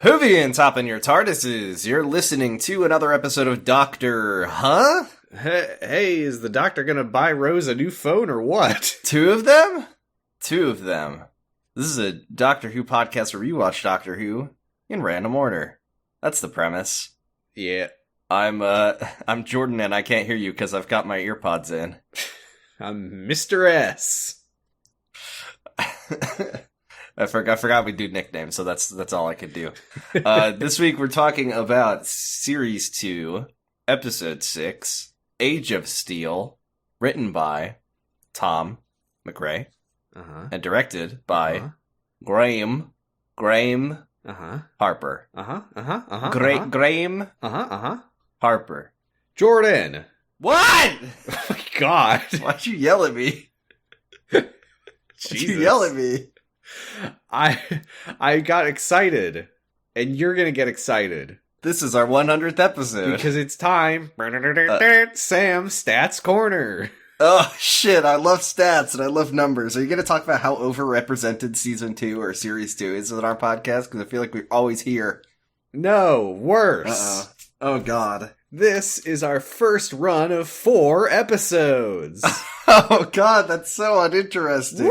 Hoovians, hop in your TARDISes. You're listening to another episode of Doctor Huh? Hey, is the doctor gonna buy Rose a new phone or what? Two of them? Two of them. This is a Doctor Who podcast where you watch Doctor Who in random order. That's the premise. Yeah. I'm Jordan and I can't hear you because I've got my earpods in. I'm Mr. S. I forgot we do nicknames, so that's all I could do. This week we're talking about Series 2, Episode 6, Age of Steel, written by Tom McRae, and directed by Graham Harper. Graham Harper. Jordan! What? Oh my god. Why'd you yell at me? Why'd you yell at me? I got excited, and you're gonna get excited. This is our 100th episode. Because it's time. Sam, Stats Corner. Oh, shit, I love stats and I love numbers. Are you gonna talk about how overrepresented Season 2 or Series 2 is in our podcast? Because I feel like we're always here. No, worse. Uh-oh. Oh, God. This is our first run of 4 episodes. Oh, God, that's so uninteresting.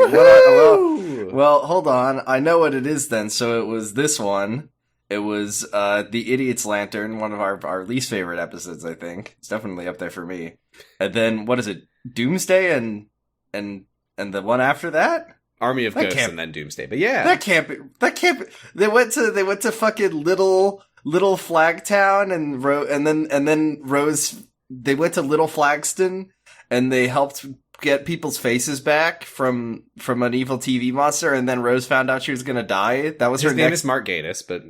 Well, hold on. I know what it is then. So it was this one. It was The Idiot's Lantern, one of our least favorite episodes, I think. It's definitely up there for me. And then, what is it? Doomsday and the one after that? Army of Ghosts and then Doomsday. But yeah. That can't be. They went to fucking Little Flagtown and then Rose, they went to Little Flagston and they helped get people's faces back from an evil TV monster, and then Rose found out she was gonna die. That was His name is Mark Gatiss, but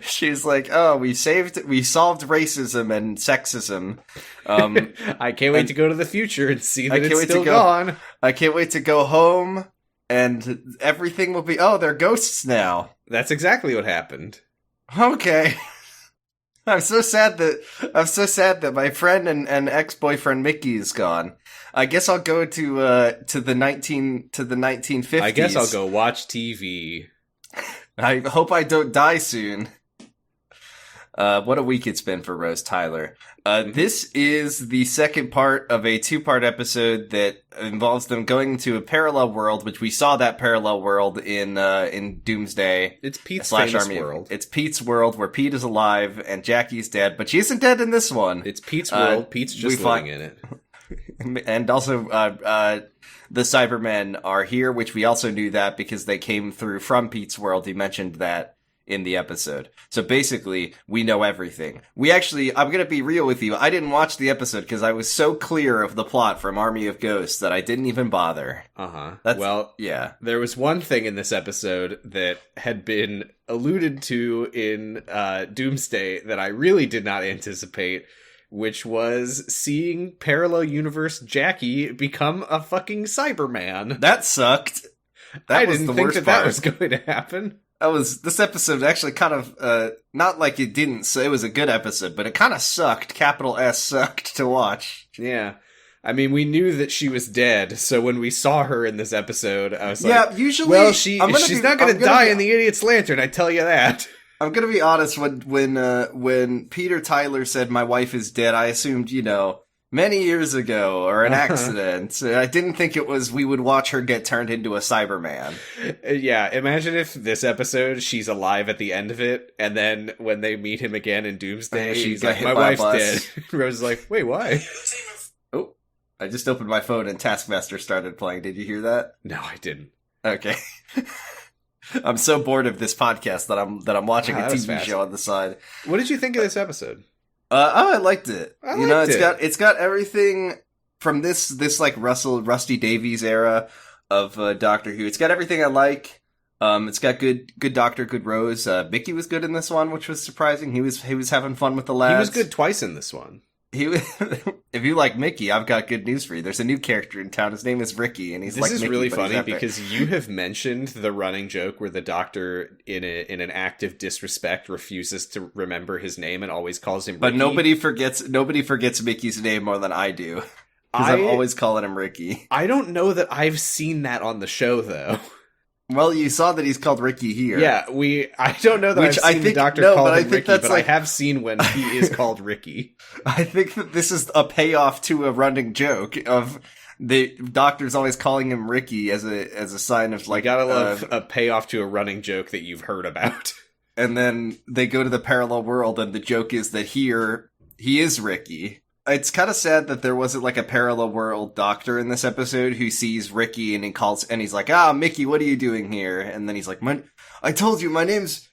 she's like, "Oh, we solved racism and sexism." I can't wait to go to the future and see that it's still gone. I can't wait to go home, and everything will be. Oh, they're ghosts now. That's exactly what happened. Okay. I'm so sad that my friend and ex-boyfriend Mickey is gone. I guess I'll go to the 1950s. I guess I'll go watch TV. I hope I don't die soon. What a week it's been for Rose Tyler. This is the second part of a 2-part episode that involves them going to a parallel world, which we saw that parallel world in Doomsday. It's Pete's famous world. It's Pete's world where Pete is alive and Jackie's dead, but she isn't dead in this one. It's Pete's world. Pete's just living in it. And also, the Cybermen are here, which we also knew that because they came through from Pete's world. He mentioned that in the episode. So basically, we know everything. I'm gonna be real with you, I didn't watch the episode because I was so clear of the plot from Army of Ghosts that I didn't even bother. Yeah. There was one thing in this episode that had been alluded to in Doomsday that I really did not anticipate, which was seeing parallel universe Jackie become a fucking Cyberman. That sucked. I didn't think that was going to happen. This episode actually kind of, not like it didn't, so it was a good episode, but it kind of sucked, capital S sucked to watch. Yeah. I mean, we knew that she was dead, so when we saw her in this episode, I was like, yeah, usually, well, she's not going to die in the Idiot's Lantern, I tell you that. I'm gonna be honest, when Peter Tyler said my wife is dead, I assumed, many years ago, or an accident. I didn't think it was we would watch her get turned into a Cyberman. Yeah, imagine if this episode, she's alive at the end of it, and then when they meet him again in Doomsday, she's like, my wife's dead. Rose is like, wait, why? Oh, I just opened my phone and Taskmaster started playing. Did you hear that? No, I didn't. Okay. I'm so bored of this podcast that I'm watching a TV show on the side. What did you think of this episode? I liked it. It's got everything from this like Rusty Davies era of Doctor Who. It's got everything I like. It's got good Doctor, good Rose. Mickey was good in this one, which was surprising. He was having fun with the lads. He was good twice in this one. If you like Mickey, I've got good news for you. There's a new character in town. His name is Ricky, and he's this like is Mickey, really funny because you have mentioned the running joke where the Doctor, in an act of disrespect, refuses to remember his name and always calls him Ricky. But nobody forgets Mickey's name more than I do. Because I'm always calling him Ricky. I don't know that I've seen that on the show, though. Well, you saw that he's called Ricky here. Yeah, I don't know that Which I've seen the Doctor call him Ricky, but I like... have seen when he is called Ricky. I think that this is a payoff to a running joke of the Doctor's always calling him Ricky as a sign of, like... You gotta love a payoff to a running joke that you've heard about. And then they go to the parallel world, and the joke is that here, he is Ricky. It's kind of sad that there wasn't, like, a parallel world Doctor in this episode who sees Ricky and he's like, Mickey, what are you doing here? And then he's like, I told you, my name's,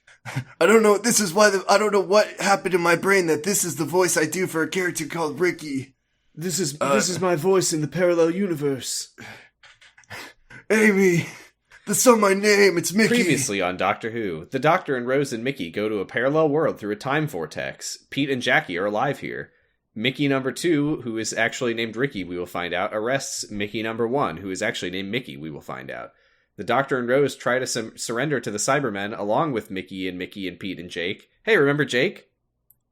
I don't know, this is why, I don't know what happened in my brain that this is the voice I do for a character called Ricky. This is my voice in the parallel universe. Amy, that's not my name, it's Mickey. Previously on Doctor Who, the Doctor and Rose and Mickey go to a parallel world through a time vortex. Pete and Jackie are alive here. Mickey number 2, who is actually named Ricky, we will find out, arrests Mickey number 1, who is actually named Mickey, we will find out. The Doctor and Rose try to surrender to the Cybermen, along with Mickey and Pete and Jake. Hey, remember Jake?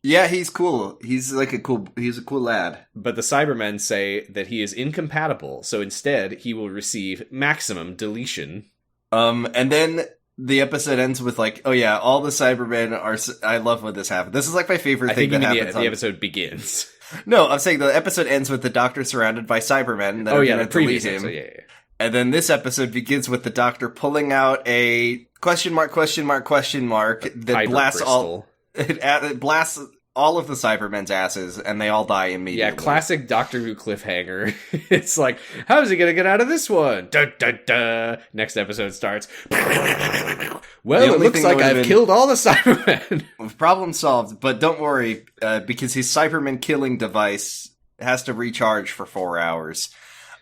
Yeah, he's cool. He's a cool lad. But the Cybermen say that he is incompatible, so instead he will receive maximum deletion. And then the episode ends with, like, oh yeah, all the Cybermen are... I love when this happened. This is, like, my favorite thing that happens. The episode begins. No, I'm saying the episode ends with the Doctor surrounded by Cybermen that are going to delete him. Episode, yeah. And then this episode begins with the Doctor pulling out a question mark that blasts all... It blasts all of the Cybermen's asses, and they all die immediately. Yeah, classic Doctor Who cliffhanger. It's like, how's he gonna get out of this one? Dun, dun, dun. Next episode starts. Well, it looks like I've killed all the Cybermen. Problem solved, but don't worry, because his Cyberman killing device has to recharge for 4 hours.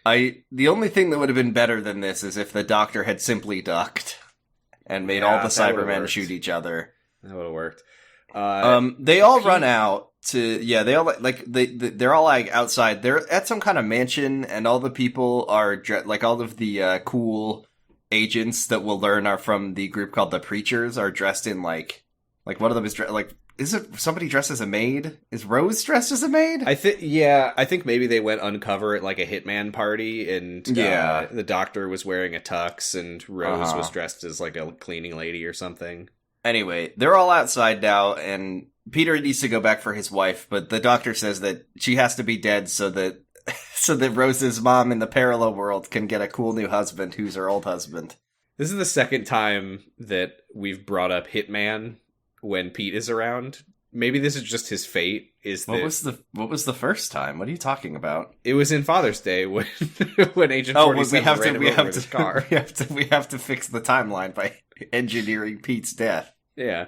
The only thing that would have been better than this is if the Doctor had simply ducked and made all the Cybermen shoot each other. That would have worked. They all run out to, they all, like, they're all, like, outside. They're at some kind of mansion, and all the people are, like, all of the, cool agents that we'll learn are from the group called the Preachers are dressed in, like, one of them is dressed, like, is it somebody dressed as a maid? Is Rose dressed as a maid? I think maybe they went uncover at, like, a hitman party, and, the Doctor was wearing a tux, and Rose was dressed as, like, a cleaning lady or something. Anyway, they're all outside now, and Peter needs to go back for his wife, but the Doctor says that she has to be dead so that Rose's mom in the parallel world can get a cool new husband who's her old husband. This is the second time that we've brought up Hitman when Pete is around. Maybe this is just his fate. What was the first time? What are you talking about? It was in Father's Day when Agent 47 ran him over with his car. We have to fix the timeline by engineering Pete's death. Yeah.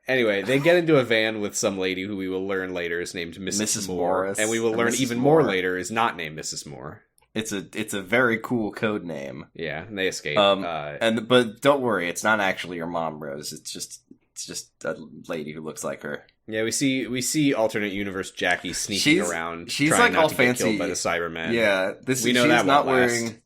Anyway, they get into a van with some lady who we will learn later is named Mrs. Moore, Morris, and we will learn even more later is not named Mrs. Moore. It's a very cool code name. Yeah, and they escape. But don't worry, it's not actually your mom, Rose. It's just a lady who looks like her. Yeah, we see alternate universe Jackie sneaking around. She's trying like not all to fancy get killed by the Cybermen. Yeah, she's not wearing.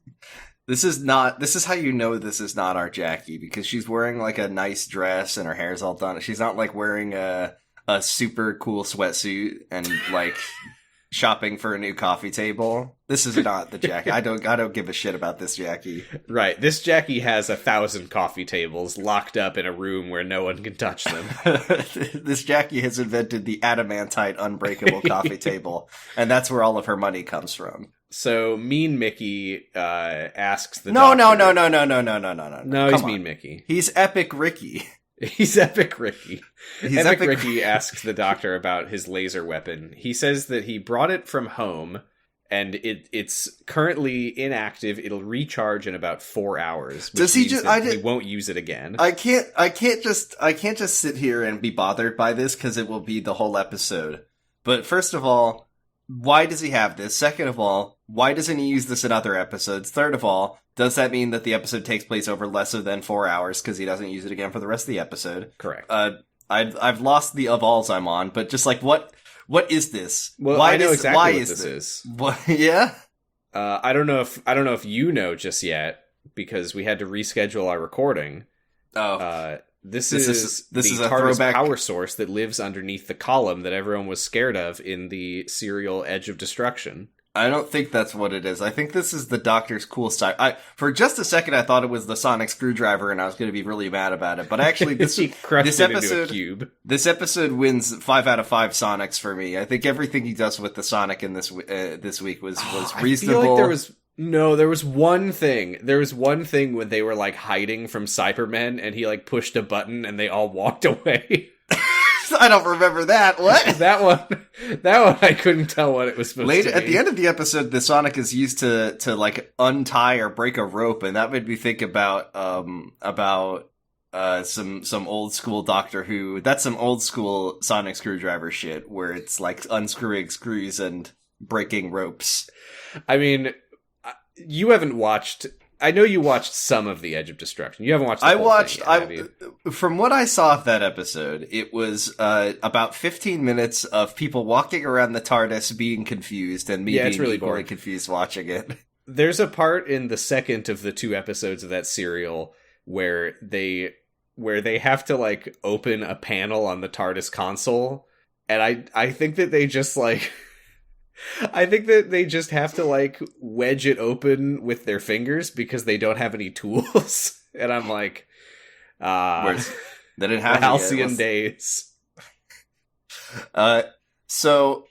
This is how you know this is not our Jackie, because she's wearing, like, a nice dress and her hair's all done. She's not, like, wearing a super cool sweatsuit and, like, shopping for a new coffee table. This is not the Jackie. I don't give a shit about this Jackie. Right. This Jackie has 1,000 coffee tables locked up in a room where no one can touch them. This Jackie has invented the adamantite unbreakable coffee table, and that's where all of her money comes from. So Mean Mickey asks the No, Doctor... No, he's Mean Mickey. He's Epic Ricky. He's Epic Ricky. Epic Ricky asks the Doctor about his laser weapon. He says that he brought it from home, and it's currently inactive. It'll recharge in about 4 hours. Does he just? He won't use it again. I can't just sit here and be bothered by this because it will be the whole episode. But first of all, why does he have this? Second of all, why doesn't he use this in other episodes? Third of all, does that mean that the episode takes place over less than 4 hours because he doesn't use it again for the rest of the episode? Correct. I've lost the of alls I'm on, but just like what is this? Well, I know exactly what this is. What? Yeah. I don't know if you know just yet because we had to reschedule our recording. Oh. This is the TARDIS throwback power source that lives underneath the column that everyone was scared of in the serial Edge of Destruction. I don't think that's what it is. I think this is the Doctor's cool style. For just a second, I thought it was the sonic screwdriver, and I was going to be really mad about it. But actually, this into a cube. This episode wins 5 out of 5 Sonics for me. I think everything he does with the Sonic in this week was reasonable. I feel like there was one thing. There was one thing when they were like hiding from Cybermen, and he like pushed a button, and they all walked away. I don't remember that. What? That one I couldn't tell what it was supposed to be. At the end of the episode, the Sonic is used to like untie or break a rope, and that made me think about some old school Doctor Who. That's some old school sonic screwdriver shit where it's like unscrewing screws and breaking ropes. I mean, you haven't watched. I know you watched some of The Edge of Destruction. You haven't watched the whole thing yet, have you? From what I saw of that episode, it was about 15 minutes of people walking around the TARDIS being confused and me being really equally confused watching it. There's a part in the second of the 2 episodes of that serial where they have to like open a panel on the TARDIS console, and I think that they just like I think that they just have to like wedge it open with their fingers because they don't have any tools. And I'm like, they didn't have halcyon days. So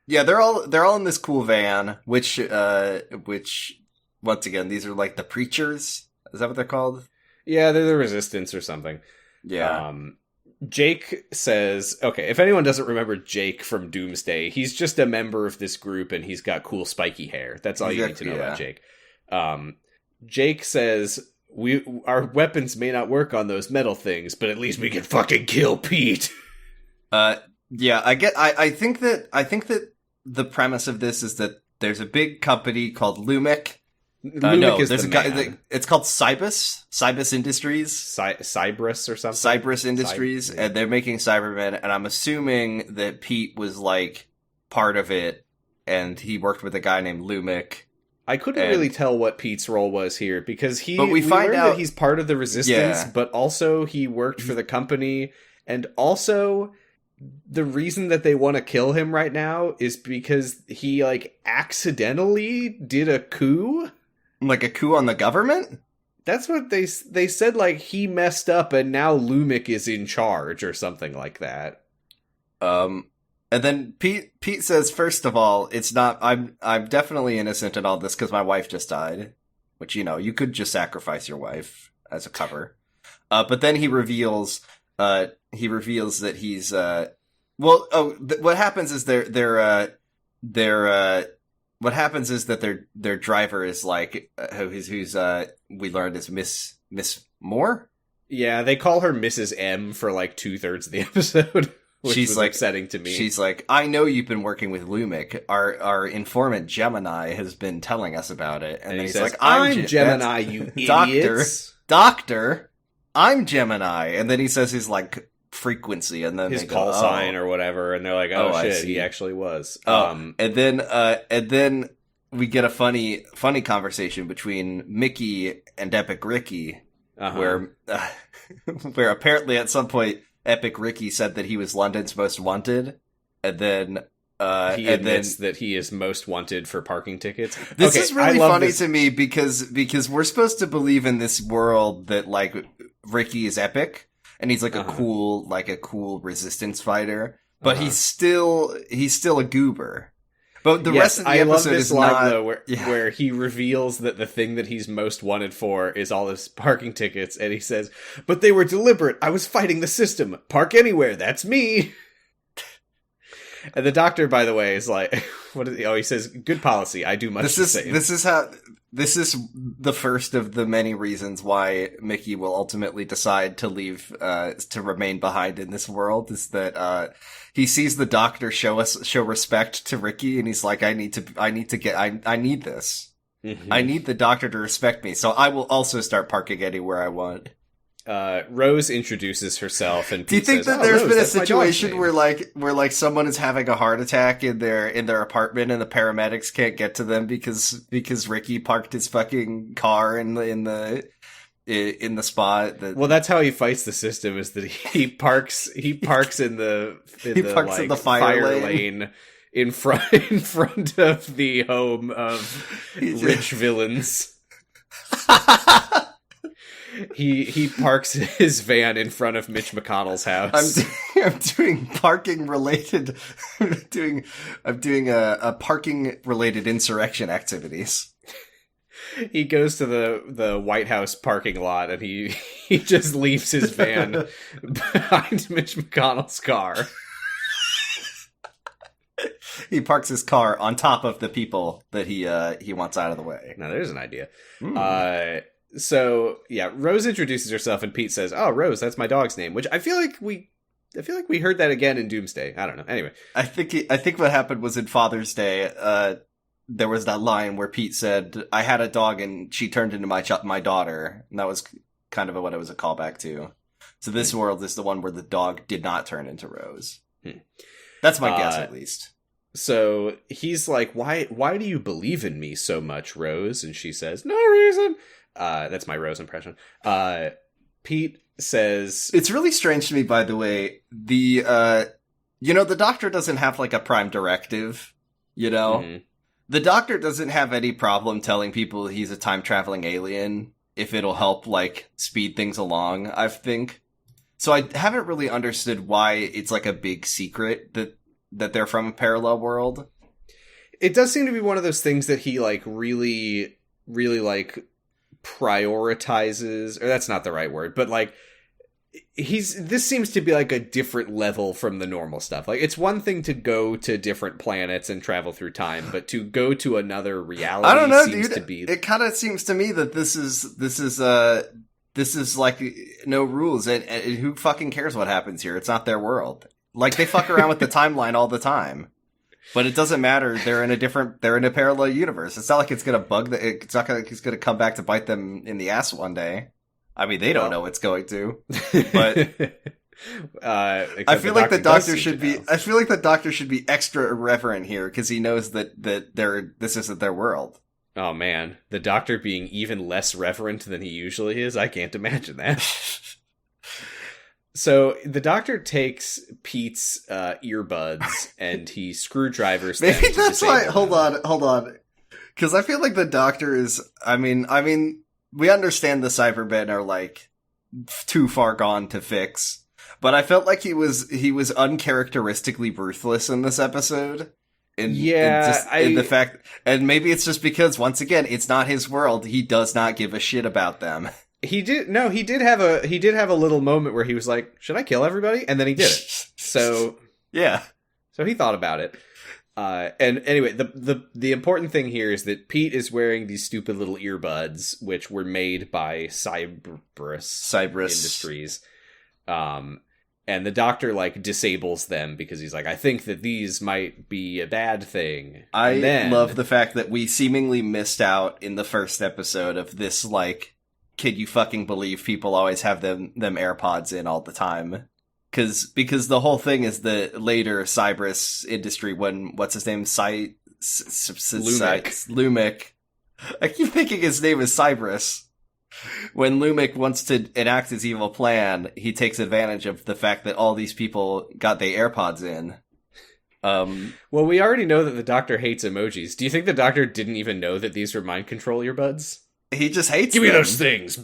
yeah, they're all in this cool van, which once again, these are like the preachers. Is that what they're called? Yeah, they're the Resistance or something. Yeah. Jake says, okay, if anyone doesn't remember Jake from Doomsday, he's just a member of this group and he's got cool spiky hair. That's all you need to know about Jake. Jake says, our weapons may not work on those metal things, but at least we can fucking kill Pete. Yeah, I think that the premise of this is that there's a big company called Lumic. There's a guy. It's called Cybus Industries. Cybrus or something. Cybrus Industries, and they're making Cybermen. And I'm assuming that Pete was like part of it, and he worked with a guy named Lumic. I couldn't really tell what Pete's role was here because we find out that he's part of the Resistance, but also he worked for the company, and also the reason that they want to kill him right now is because he like accidentally did a coup. Like a coup on the government? That's what they said, like, he messed up and now Lumic is in charge or something like that. And then Pete says, first of all, it's not, I'm definitely innocent in all this because my wife just died. Which, you could just sacrifice your wife as a cover. But then he reveals that he's, what happens is what happens is that their driver is like who's we learned is Miss Moore. Yeah, they call her Mrs. M for like 2/3 of the episode, which she's was like upsetting to me. She's like, I know you've been working with Lumic. Our informant Gemini has been telling us about it, and then he's like, I'm Gemini, you idiots. Doctor, I'm Gemini, and then he says his like frequency, and then his call sign or whatever, and they're like, oh shit, he actually was. And then we get a funny conversation between Mickey and Epic Ricky, where apparently at some point Epic Ricky said that he was London's most wanted, and then he admits that he is most wanted for parking tickets. This is really funny to me because we're supposed to believe in this world that like Ricky is Epic. And he's like a cool resistance fighter, but he's still a goober. But the rest of the episode is not though, where he reveals that the thing that he's most wanted for is all his parking tickets, and he says, "But they were deliberate. I was fighting the system. Park anywhere. That's me." And the Doctor, by the way, is like, "What is he?" Oh, he says, "Good policy. I do much the same." This is the first of the many reasons why Mickey will ultimately decide to leave, to remain behind in this world, is that, he sees the Doctor show respect to Ricky, and he's like, I need this. Mm-hmm. I need the Doctor to respect me, so I will also start parking anywhere I want. Rose introduces herself, and Pete do you think says, that there's Rose, been a situation where like someone is having a heart attack in their apartment and the paramedics can't get to them because Ricky parked his fucking car in the spot that... Well, that's how he fights the system, is that he parks in the fire lane in front of the home of rich villains. He parks his van in front of Mitch McConnell's house. I'm doing parking related. I'm doing a parking related insurrection activities. He goes to the White House parking lot and he just leaves his van behind Mitch McConnell's car. He parks his car on top of the people that he wants out of the way. Now there's an idea. So yeah, Rose introduces herself and Pete says, "Oh, Rose, that's my dog's name." Which I feel like we heard that again in Doomsday. I don't know. Anyway, I think what happened was in Father's Day. There was that line where Pete said, "I had a dog and she turned into my daughter," and that was kind of what it was a callback to. So this world is the one where the dog did not turn into Rose. That's my guess, at least. So he's like, "Why do you believe in me so much, Rose?" And she says, "No reason." That's my Rose impression. Pete says, "It's really strange to me, by the way. The Doctor doesn't have like a prime directive. You know, the Doctor doesn't have any problem telling people he's a time traveling alien if it'll help like speed things along. I think so. I haven't really understood why it's like a big secret that they're from a parallel world. It does seem to be one of those things that he like really, really like prioritizes, or that's not the right word, but like this seems to be like a different level from the normal stuff. Like it's one thing to go to different planets and travel through time, but to go to another reality, I don't know, seems dude. To be... It kind of seems to me that this is like no rules, and who fucking cares what happens here? It's not their world. Like they fuck around with the timeline all the time. But it doesn't matter. They're in a parallel universe. It's not like it's gonna it's gonna come back to bite them in the ass one day. I mean, they don't know it's going to. But I feel like the Doctor should be. I feel like the Doctor should be extra irreverent here because he knows that this isn't their world. Oh man, the Doctor being even less reverent than he usually is. I can't imagine that. So the Doctor takes Pete's earbuds and he screwdrivers them. Maybe that's why. Hold on, because I feel like the Doctor is. I mean, we understand the Cybermen are like too far gone to fix, but I felt like he was uncharacteristically ruthless in this episode. In the fact, and maybe it's just because once again it's not his world. He does not give a shit about them. He did have a little moment where he was like, should I kill everybody? And then he did it. So yeah. So he thought about it. And anyway, the important thing here is that Pete is wearing these stupid little earbuds, which were made by Cybrus Industries. And the Doctor like disables them because he's like, I think that these might be a bad thing. I love the fact that we seemingly missed out in the first episode of this like, can you fucking believe people always have them AirPods in all the time? Because the whole thing is the later Cybrus Industry when what's his name Lumic. I keep thinking his name is Cybrus. When Lumic wants to enact his evil plan, he takes advantage of the fact that all these people got their AirPods in. Well, we already know that the Doctor hates emojis. Do you think the Doctor didn't even know that these were mind control earbuds? He just hates Give them. me those things.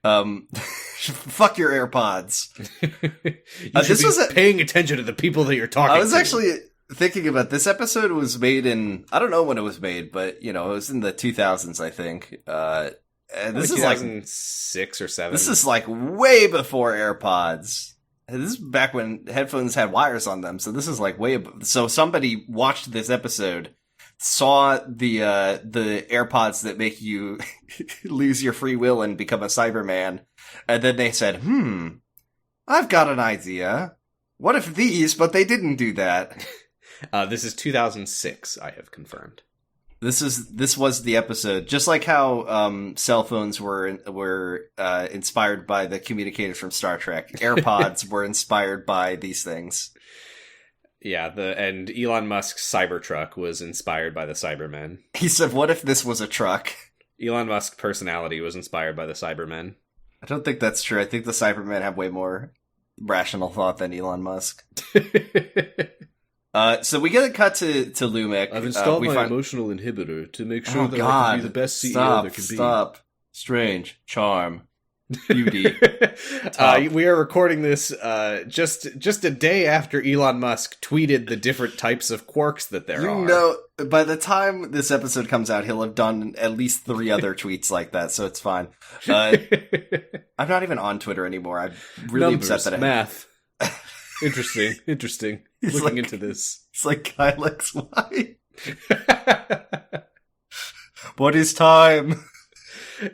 Fuck your AirPods. This was paying attention to the people that you're talking to. I was actually thinking about this episode was made in, I don't know when it was made, but it was in the 2000s, I think. And this is like 2006 or 7. This is like way before AirPods. This is back when headphones had wires on them. So this is like so somebody watched this episode, saw the AirPods that make you lose your free will and become a Cyberman, and then they said, I've got an idea. What if these, but they didn't do that. This is 2006, I have confirmed. This was the episode, just like how cell phones were inspired by the communicators from Star Trek. AirPods were inspired by these things. Yeah, and Elon Musk's Cybertruck was inspired by the Cybermen. He said, what if this was a truck? Elon Musk's personality was inspired by the Cybermen. I don't think that's true. I think the Cybermen have way more rational thought than Elon Musk. So we get a cut to Lumic. I've installed my emotional inhibitor to make sure that I can be the best CEO there can be. Stop. Strange. Charm. Beauty. We are recording this just a day after Elon Musk tweeted the different types of quarks that there are. You know, by the time this episode comes out, he'll have done at least 3 other tweets like that, so it's fine. I'm not even on Twitter anymore. I'm really upset that math. Interesting. He's looking into this. It's like Kyle XY. What is time?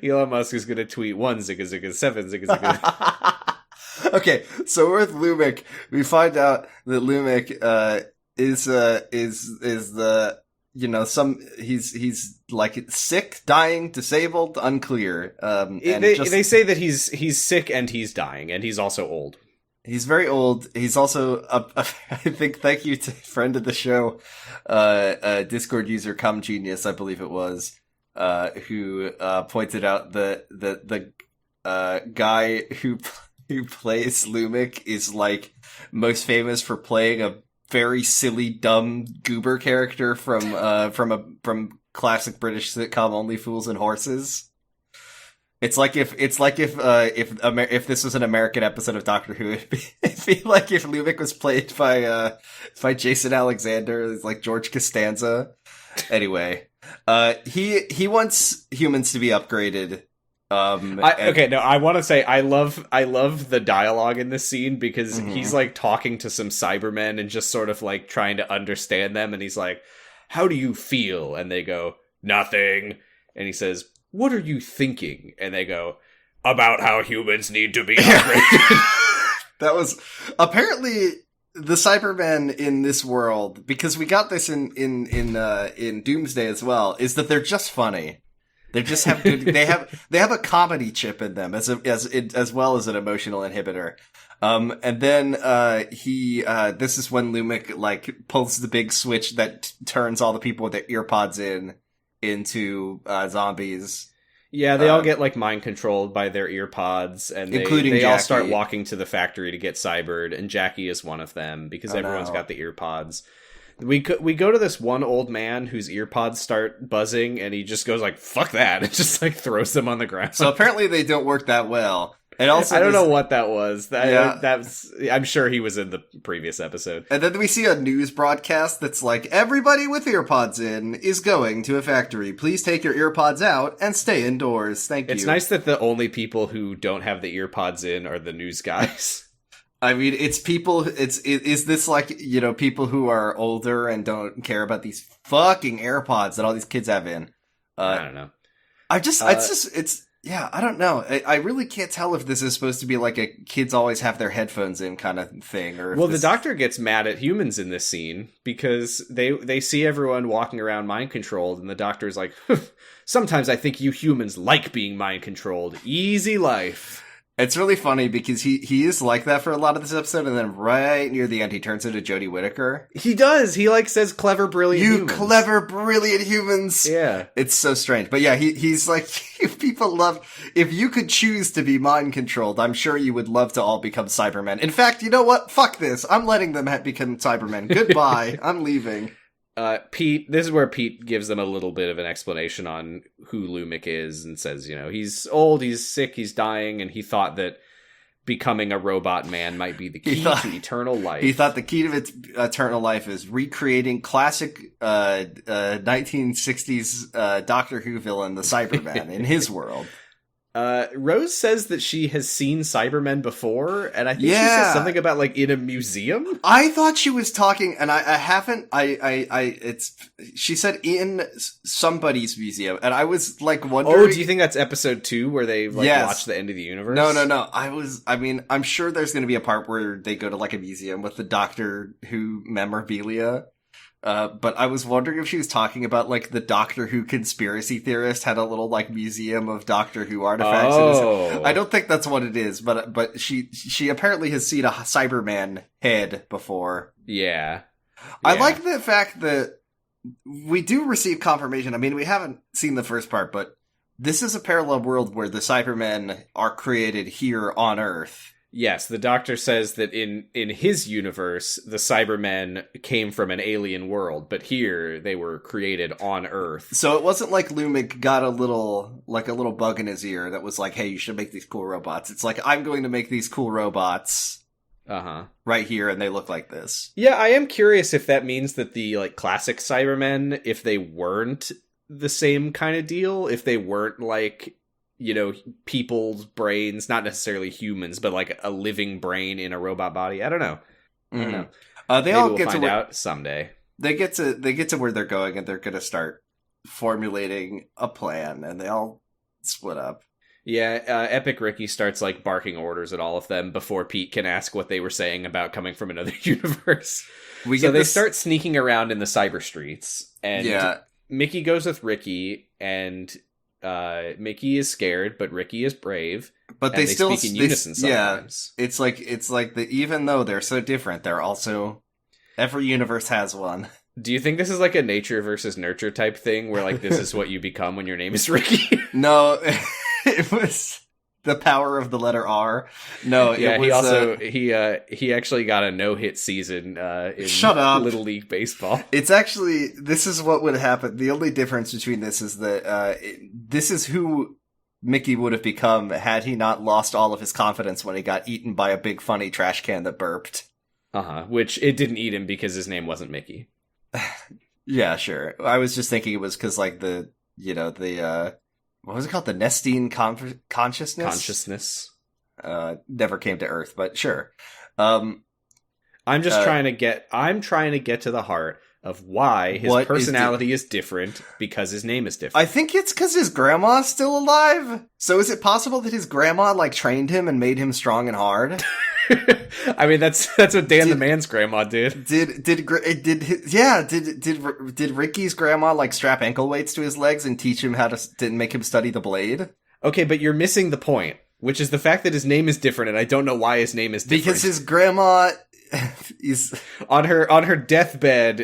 Elon Musk is going to tweet 1 zigga zigga 7 zigga zigga. Okay, so we're with Lumic. We find out that Lumic is the he's like sick, dying, disabled, unclear. They say that he's sick and he's dying, and he's also old. He's very old. He's also, I think, thank you to friend of the show, Discord user Cum Genius, I believe it was, who pointed out the guy who plays Lumic is like most famous for playing a very silly, dumb goober character from classic British sitcom Only Fools and Horses. It's like if this was an American episode of Doctor Who, it'd be like if Lumic was played by Jason Alexander, it's like George Costanza. Anyway, he wants humans to be upgraded. I want to say I love the dialogue in this scene because he's like talking to some Cybermen and just sort of like trying to understand them, and he's like, "How do you feel?" And they go, "Nothing." And he says, "What are you thinking?" And they go, "About how humans need to be upgraded." That was apparently the Cybermen in this world, because we got this in Doomsday as well, is that they're just funny. They just have good, they have a comedy chip in them as well as an emotional inhibitor. And then this is when Lumic like pulls the big switch that turns all the people with their ear pods into zombies. Yeah, they all get like mind controlled by their ear pods, and they all start walking to the factory to get cybered, and Jackie is one of them because everyone's got the ear pods. We go to this one old man whose ear pods start buzzing, and he just goes like, "Fuck that!" and just like throws them on the ground. So apparently they don't work that well. And also, I don't know what that was. I'm sure he was in the previous episode. And then we see a news broadcast that's like, "Everybody with earpods in is going to a factory. Please take your earpods out and stay indoors. Thank you." It's nice that the only people who don't have the earpods in are the news guys. I mean, it's people. Is this like, people who are older and don't care about these fucking AirPods that all these kids have in? I don't know. Yeah, I don't know. I really can't tell if this is supposed to be like a kids always have their headphones in kind of thing. The doctor gets mad at humans in this scene because they see everyone walking around mind controlled, and the doctor's like, "Sometimes I think you humans like being mind controlled. Easy life." It's really funny because he is like that for a lot of this episode, and then right near the end he turns into Jodie Whittaker. He does. He like says clever, brilliant humans. You clever, brilliant humans. Yeah. It's so strange. But yeah, he's like, if you could choose to be mind controlled, I'm sure you would love to all become Cybermen. In fact, you know what? Fuck this. I'm letting them become Cybermen. Goodbye. I'm leaving. Pete, this is where Pete gives them a little bit of an explanation on who Lumic is and says, he's old, he's sick, he's dying, and he thought that becoming a robot man might be the key to eternal life. He thought the key to its eternal life is recreating classic 1960s Doctor Who villain, the Cyberman, in his world. Rose says that she has seen Cybermen before, and I think she says something about like in a museum. I thought she was talking, and she said in somebody's museum, and I was like wondering. Oh, do you think that's episode 2 where they watch the end of the universe? No. I'm sure there's going to be a part where they go to like a museum with the Doctor Who memorabilia. But I was wondering if she was talking about like the Doctor Who conspiracy theorist had a little like museum of Doctor Who artifacts. Oh. I don't think that's what it is, but she apparently has seen a Cyberman head before. Yeah. I like the fact that we do receive confirmation. I mean, we haven't seen the first part, but this is a parallel world where the Cybermen are created here on Earth. Yes, the Doctor says that in his universe, the Cybermen came from an alien world, but here they were created on Earth. So it wasn't like Lumic got a little bug in his ear that was like, hey, you should make these cool robots. It's like, I'm going to make these cool robots right here, and they look like this. Yeah, I am curious if that means that the like classic Cybermen, if they weren't the same kind of deal, if they weren't like, you know, people's brains, not necessarily humans, but like a living brain in a robot body. I don't know. I don't know. They Maybe all we'll get find to out someday. They get to where they're going, and they're going to start formulating a plan, and they all split up. Yeah, Epic Ricky starts like barking orders at all of them before Pete can ask what they were saying about coming from another universe. So they start sneaking around in the cyber streets, and Mickey goes with Ricky, and Mickey is scared, but Ricky is brave. But they still speak in unison sometimes. Yeah, it's like even though they're so different, they're also every universe has one. Do you think this is like a nature versus nurture type thing, where like this is what you become when your name is Ricky? No, it was the power of the letter R. No, yeah, it was, he actually got a no-hit season in Shut up. Little League Baseball. It's actually, this is what would happen. The only difference between this is that this is who Mickey would have become had he not lost all of his confidence when he got eaten by a big funny trash can that burped. Which it didn't eat him because his name wasn't Mickey. Yeah, sure. I was just thinking it was because like the what was it called? The Nestine consciousness? Consciousness. Never came to Earth, but sure. I'm trying to get to the heart of why his personality is different because his name is different. I think it's because his grandma's still alive. So is it possible that his grandma like trained him and made him strong and hard? I mean, that's what Dan the Man's grandma did. Did Ricky's grandma like strap ankle weights to his legs and teach him how to make him study the blade? Okay, but you're missing the point, which is the fact that his name is different, and I don't know why his name is different. Because his grandma is on her deathbed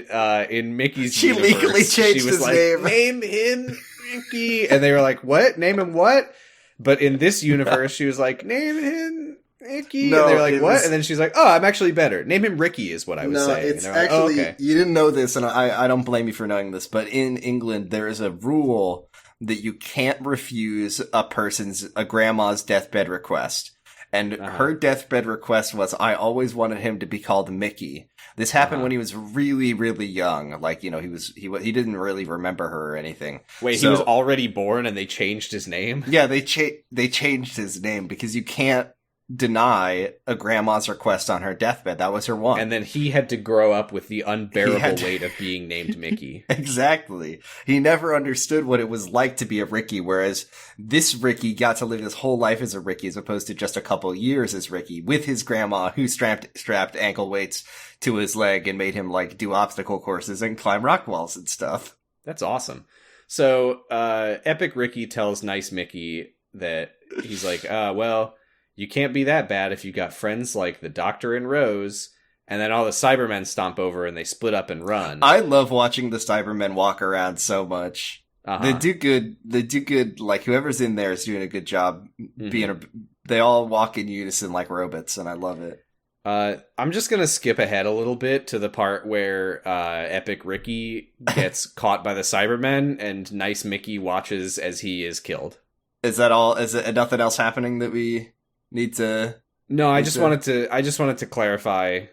in Mickey's she universe, legally changed his name. Name him Mickey, and they were like, "What? Name him what?" But in this universe, she was like, "Name him Mickey," and they're like, "What?" And then she's like, "Oh, I'm actually better. Name him Ricky," is what I was saying. It's actually, like, you didn't know this, and I don't blame you for knowing this, but in England, there is a rule that you can't refuse a grandma's deathbed request. And her deathbed request was, I always wanted him to be called Mickey. This happened when he was really, really young. Like, you know, he didn't really remember her or anything. Wait, he was already born and they changed his name? Yeah, they changed his name because you can't deny a grandma's request on her deathbed. That was her one. And then he had to grow up with the unbearable weight of being named Mickey. Exactly. He never understood what it was like to be a Ricky, whereas this Ricky got to live his whole life as a Ricky as opposed to just a couple years as Ricky with his grandma who strapped ankle weights to his leg and made him like do obstacle courses and climb rock walls and stuff. That's awesome. So Epic Ricky tells Nice Mickey that he's like, well, you can't be that bad if you got friends like the Doctor and Rose. And then all the Cybermen stomp over and they split up and run. I love watching the Cybermen walk around so much. They do good. Like whoever's in there is doing a good job they all walk in unison like robots, and I love it. I'm just gonna skip ahead a little bit to the part where Epic Ricky gets caught by the Cybermen and Nice Mickey watches as he is killed. Is that all? Is it nothing else happening that we need to? No, I just wanted to clarify.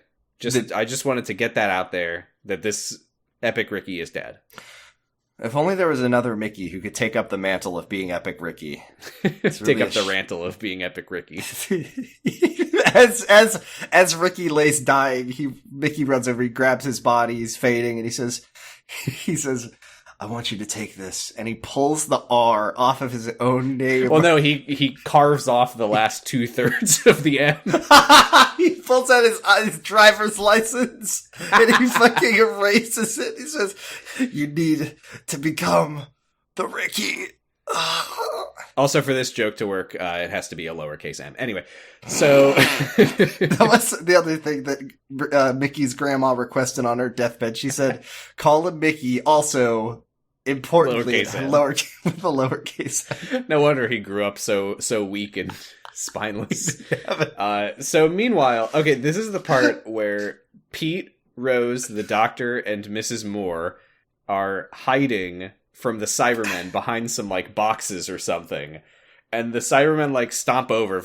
I just wanted to get that out there that this Epic Ricky is dead. If only there was another Mickey who could take up the mantle of being Epic Ricky. Take up the rantle of being Epic Ricky. As Ricky lays dying, Mickey runs over, he grabs his body, he's fading, and he says, I want you to take this. And he pulls the R off of his own name. Well, no, he carves off the last 2/3 of the M. He pulls out his driver's license and he fucking erases it. He says, you need to become the Ricky. Also, for this joke to work, it has to be a lowercase m. Anyway, so... That was the other thing that Mickey's grandma requested on her deathbed. She said, call him Mickey. Also... Importantly, Lowercase n. with a lowercase. No wonder he grew up so weak and spineless. So meanwhile, okay, this is the part where Pete, Rose, the Doctor, and Mrs. Moore are hiding from the Cybermen behind some, like, boxes or something. And the Cybermen, like, stomp over.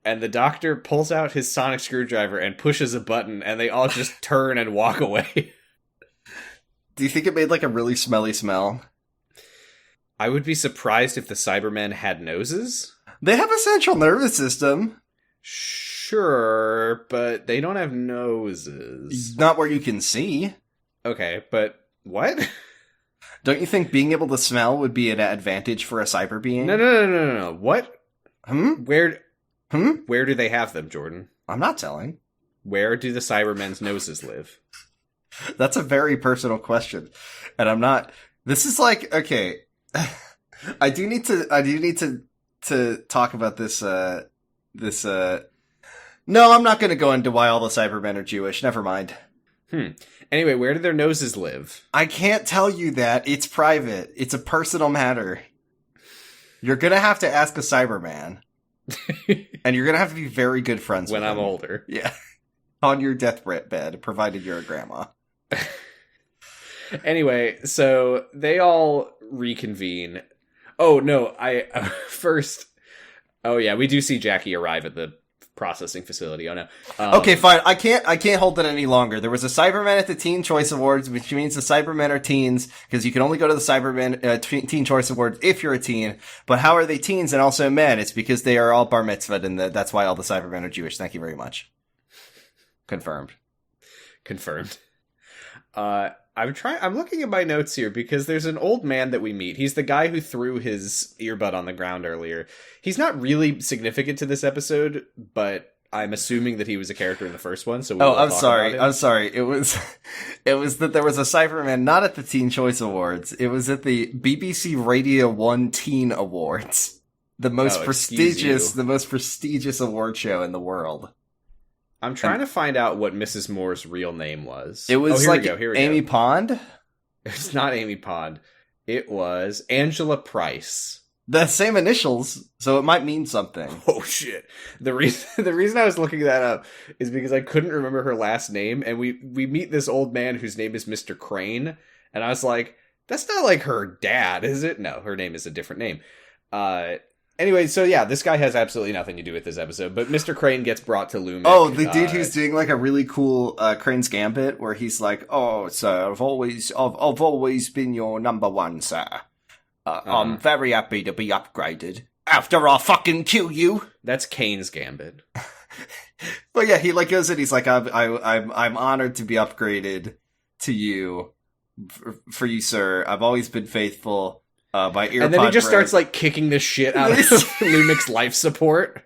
And the Doctor pulls out his sonic screwdriver and pushes a button, and they all just turn and walk away. Do you think it made, like, a really smelly smell? I would be surprised if the Cybermen had noses. They have a central nervous system. Sure, but they don't have noses. Not where you can see. Okay, but what? Don't you think being able to smell would be an advantage for a cyber being? No. What? Where do they have them, Jordan? I'm not telling. Where do the Cybermen's noses live? That's a very personal question. And I'm not... This is like, okay... I do need to talk about this, No, I'm not going to go into why all the Cybermen are Jewish. Never mind. Anyway, where do their noses live? I can't tell you that. It's private. It's a personal matter. You're going to have to ask a Cyberman. And you're going to have to be very good friends when with I'm him. older. Yeah. On your deathbed, provided you're a grandma. Anyway, so they all reconvene. Oh, no, first... Oh, yeah, we do see Jackie arrive at the processing facility. Oh, no. Okay, fine. I can't hold it any longer. There was a Cybermen at the Teen Choice Awards, which means the Cybermen are teens, because you can only go to the Cybermen Teen Choice Awards if you're a teen. But how are they teens and also men? It's because they are all bar mitzvahed, and that's why all the Cybermen are Jewish. Thank you very much. Confirmed. I'm looking at my notes here because there's an old man that we meet. He's the guy who threw his earbud on the ground earlier. He's not really significant to this episode, but I'm assuming that he was a character in the first one. So I'm sorry. It was that there was a Cyberman not at the Teen Choice Awards. It was at the BBC Radio 1 Teen Awards, the most prestigious award show in the world. I'm trying to find out what Mrs. Moore's real name was. It was here like we go. Amy Pond? It's not Amy Pond. It was Angela Price. The same initials, so it might mean something. Oh shit. The reason I was looking that up is because I couldn't remember her last name, and we meet this old man whose name is Mr. Crane, and I was like, that's not like her dad, is it? No, her name is a different name. Anyway, so yeah, this guy has absolutely nothing to do with this episode, but Mr. Crane gets brought to Lumic. Oh, the dude who's doing like a really cool Crane's Gambit, where he's like, "Oh, sir, I've always been your number one, sir. I'm very happy to be upgraded after I fucking kill you." That's Kane's Gambit. But yeah, he like goes in. He's like, "I'm honored to be upgraded to you, for you, sir. I've always been faithful." By earpod and then he just starts like kicking the shit out of Lumic's life support.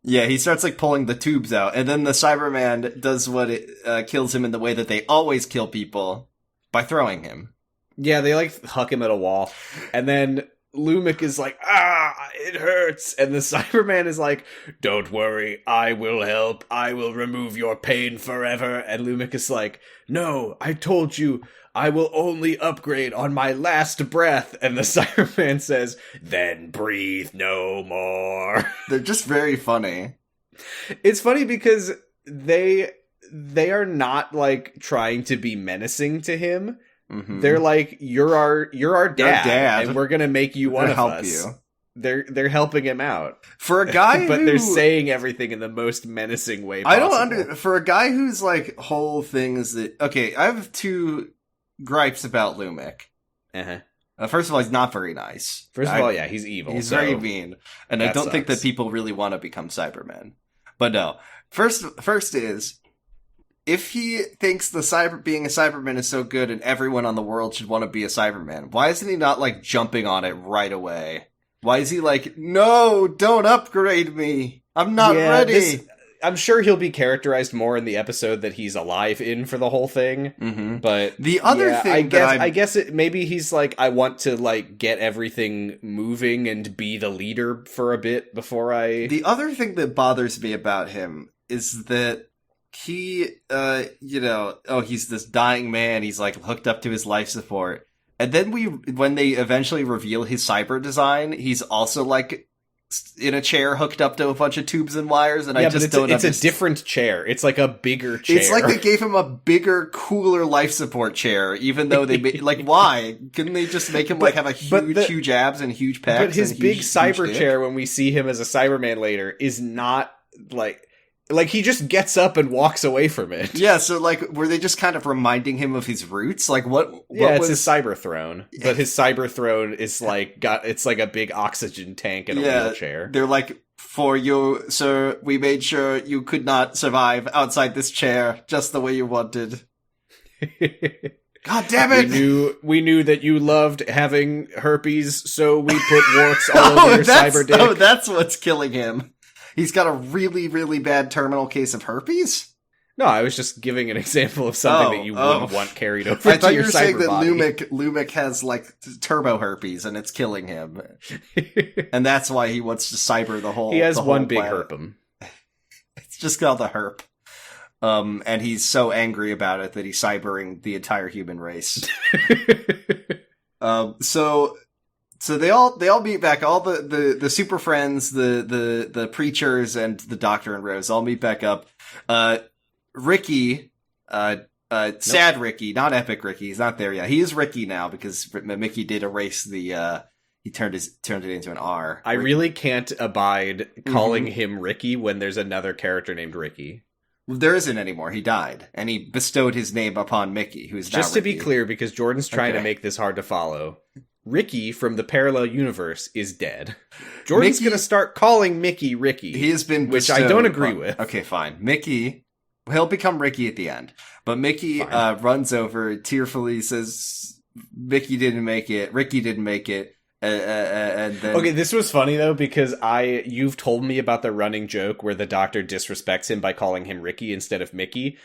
Yeah, he starts like pulling the tubes out, and then the Cyberman does what it kills him in the way that they always kill people, by throwing him. Yeah, they like huck him at a wall, and then Lumic is like, it hurts, and the Cyberman is like, don't worry, I will help, I will remove your pain forever, and Lumic is like, no, I told you, I will only upgrade on my last breath. And the Cyberman says, then breathe no more. They're just very funny. It's funny because they are not like trying to be menacing to him. Mm-hmm. They're like, you're our dad, and we're gonna make you one of us. You. They're helping him out for a guy, but they're saying everything in the most menacing way possible. For a guy whose like whole thing is that okay. I have two gripes about Lumic. First of all, he's not very nice. First of all, yeah, he's evil. He's very mean, and I don't think that people really want to become Cybermen. But no, first is if he thinks being a Cyberman is so good and everyone on the world should want to be a Cyberman, why isn't he not like jumping on it right away? Why is he like, no, don't upgrade me. I'm not ready. I'm sure he'll be characterized more in the episode that he's alive in for the whole thing. Mm-hmm. But the other thing I guess maybe he's like, I want to like get everything moving and be the leader for a bit before I... The other thing that bothers me about him is that he, he's this dying man. He's like hooked up to his life support. And then when they eventually reveal his cyber design, he's also like in a chair hooked up to a bunch of tubes and wires. And I just don't understand. It's a different chair. It's like a bigger chair. It's like they gave him a bigger, cooler life support chair, even though they made, like, why? Couldn't they just make him have a huge abs and huge pecs? But his big cyber chair, when we see him as a Cyberman later, is not like he just gets up and walks away from it. Yeah, so like, were they just kind of reminding him of his roots? Like, what it's his cyber throne, but his cyber throne is like it's like a big oxygen tank and a wheelchair. They're like, for you, sir, we made sure you could not survive outside this chair just the way you wanted. God damn it! We knew that you loved having herpes, so we put warts all over your cyber dick. Oh, that's what's killing him. He's got a really, really bad terminal case of herpes? No, I was just giving an example of something that you wouldn't want carried over to your cyber body. I thought you were saying that Lumic has, like, turbo herpes and it's killing him. And that's why he wants to cyber the whole He has one big planet. herpum. It's just called the herp. And he's so angry about it that he's cybering the entire human race. So they all meet back. All the super friends, the preachers, and the Doctor and Rose all meet back up. Ricky, sad Ricky, not epic Ricky. He's not there yet. He is Ricky now because Mickey did erase the. He turned it into an R. I really can't abide calling him Ricky when there's another character named Ricky. Well, there isn't anymore. He died, and he bestowed his name upon Mickey, who's now just to be clear, because Jordan's trying to make this hard to follow. Ricky from the parallel universe is dead. Jordan's going to start calling Mickey Ricky. He has been which I don't agree with. Okay, fine. Mickey, he'll become Ricky at the end. But Mickey runs over, tearfully says, Mickey didn't make it, Ricky didn't make it. And then... Okay, this was funny though, because you've told me about the running joke where the Doctor disrespects him by calling him Ricky instead of Mickey.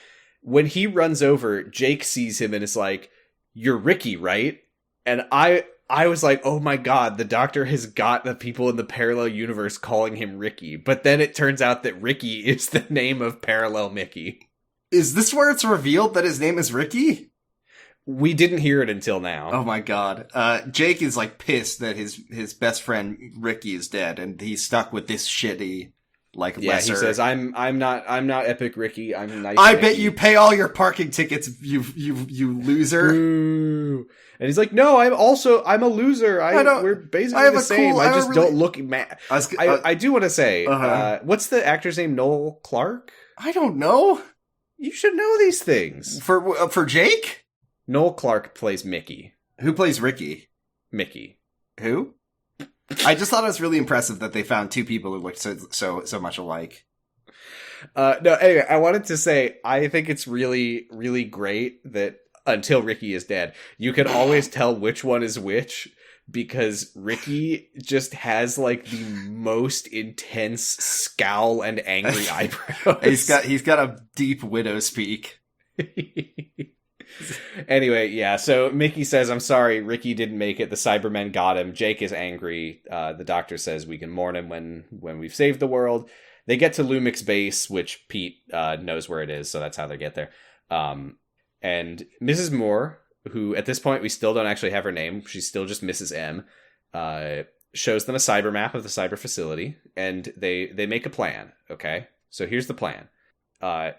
When he runs over, Jake sees him and is like, "You're Ricky, right?" And I was like, oh my god, the Doctor has got the people in the parallel universe calling him Ricky. But then it turns out that Ricky is the name of parallel Mickey. Is this where it's revealed that his name is Ricky? We didn't hear it until now. Oh my god. Jake is like pissed that his best friend Ricky is dead, and he's stuck with this shitty, like, lesser. He says, I'm not epic Ricky, I'm nice I Mickey. bet you pay all your parking tickets, you loser. Ooh. And he's like, no, I'm a loser. We're basically the same. I just don't look mad. I do want to say, what's the actor's name? Noel Clark? I don't know. You should know these things. For Jake? Noel Clark plays Mickey. Who plays Ricky? Mickey. Who? I just thought it was really impressive that they found two people who looked so much alike. No, anyway, I wanted to say, I think it's really, really great that until Ricky is dead, you can always tell which one is which, because Ricky just has like the most intense scowl and angry eyebrows. He's got a deep widow speak. Anyway, yeah, so Mickey says, I'm sorry, Ricky didn't make it, the Cybermen got him. Jake is angry. The Doctor says we can mourn him when we've saved the world. They get to Lumic's base, which Pete knows where it is, so that's how they get there. And Mrs. Moore, who at this point we still don't actually have her name, she's still just Mrs. M, shows them a cyber map of the cyber facility, and they make a plan, okay? So here's the plan.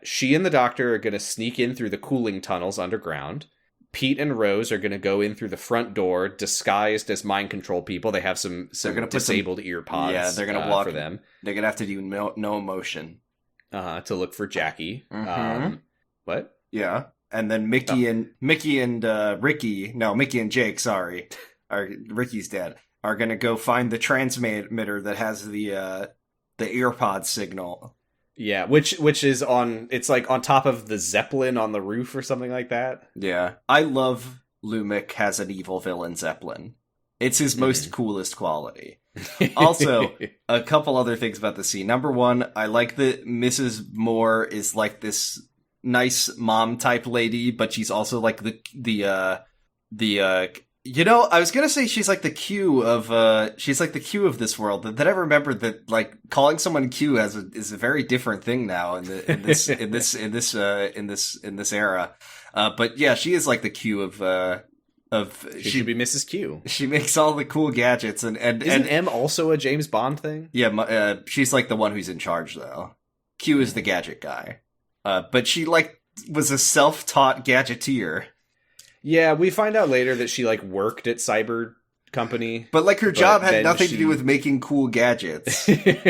She and the Doctor are going to sneak in through the cooling tunnels underground. Pete and Rose are going to go in through the front door, disguised as mind control people. They have some disabled ear pods. Yeah, they're going to walk for them. They're going to have to do no emotion. To look for Jackie. Mm-hmm. What? Yeah. And then Mickey and Jake, sorry, Ricky's dead, are gonna go find the transmitter that has the earpod signal. Yeah, which is it's like on top of the Zeppelin on the roof or something like that. Yeah. I love Lumic has an evil villain Zeppelin. It's his most coolest quality. Also, a couple other things about the scene. Number one, I like that Mrs. Moore is like this nice mom type lady, but she's also like the I was gonna say she's like the Q of this world. Then I remembered that like calling someone Q is a very different thing now in this era. But yeah, she is like the Q of she should be Mrs. Q. She makes all the cool gadgets and isn't M also a James Bond thing? Yeah, she's like the one who's in charge though. Q is the gadget guy. But she like was a self-taught gadgeteer. Yeah, we find out later that she like worked at Cyber Company. But like her job had nothing to do with making cool gadgets.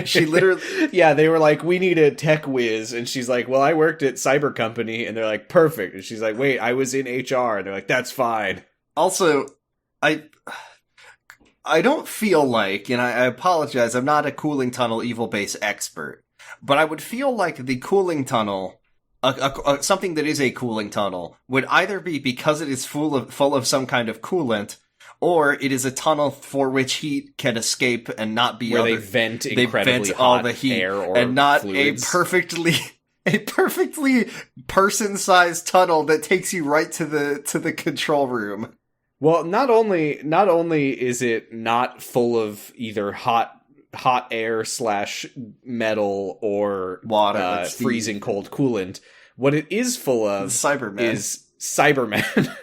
She literally yeah, they were like, we need a tech whiz, and she's like, well, I worked at Cyber Company, and they're like, perfect. And she's like, wait, I was in HR, and they're like, that's fine. Also, I don't feel like, and I apologize, I'm not a cooling tunnel evil base expert, but I would feel like the cooling tunnel, something that is a cooling tunnel, would either be because it is full of some kind of coolant, or it is a tunnel for which heat can escape and not be where they vent incredibly hot all the heat air or and not fluids. a perfectly person-sized tunnel that takes you right to the control room. Well, not only is it not full of either hot air / metal or water, freezing cold coolant, what it is full of Cybermen. Is Cybermen.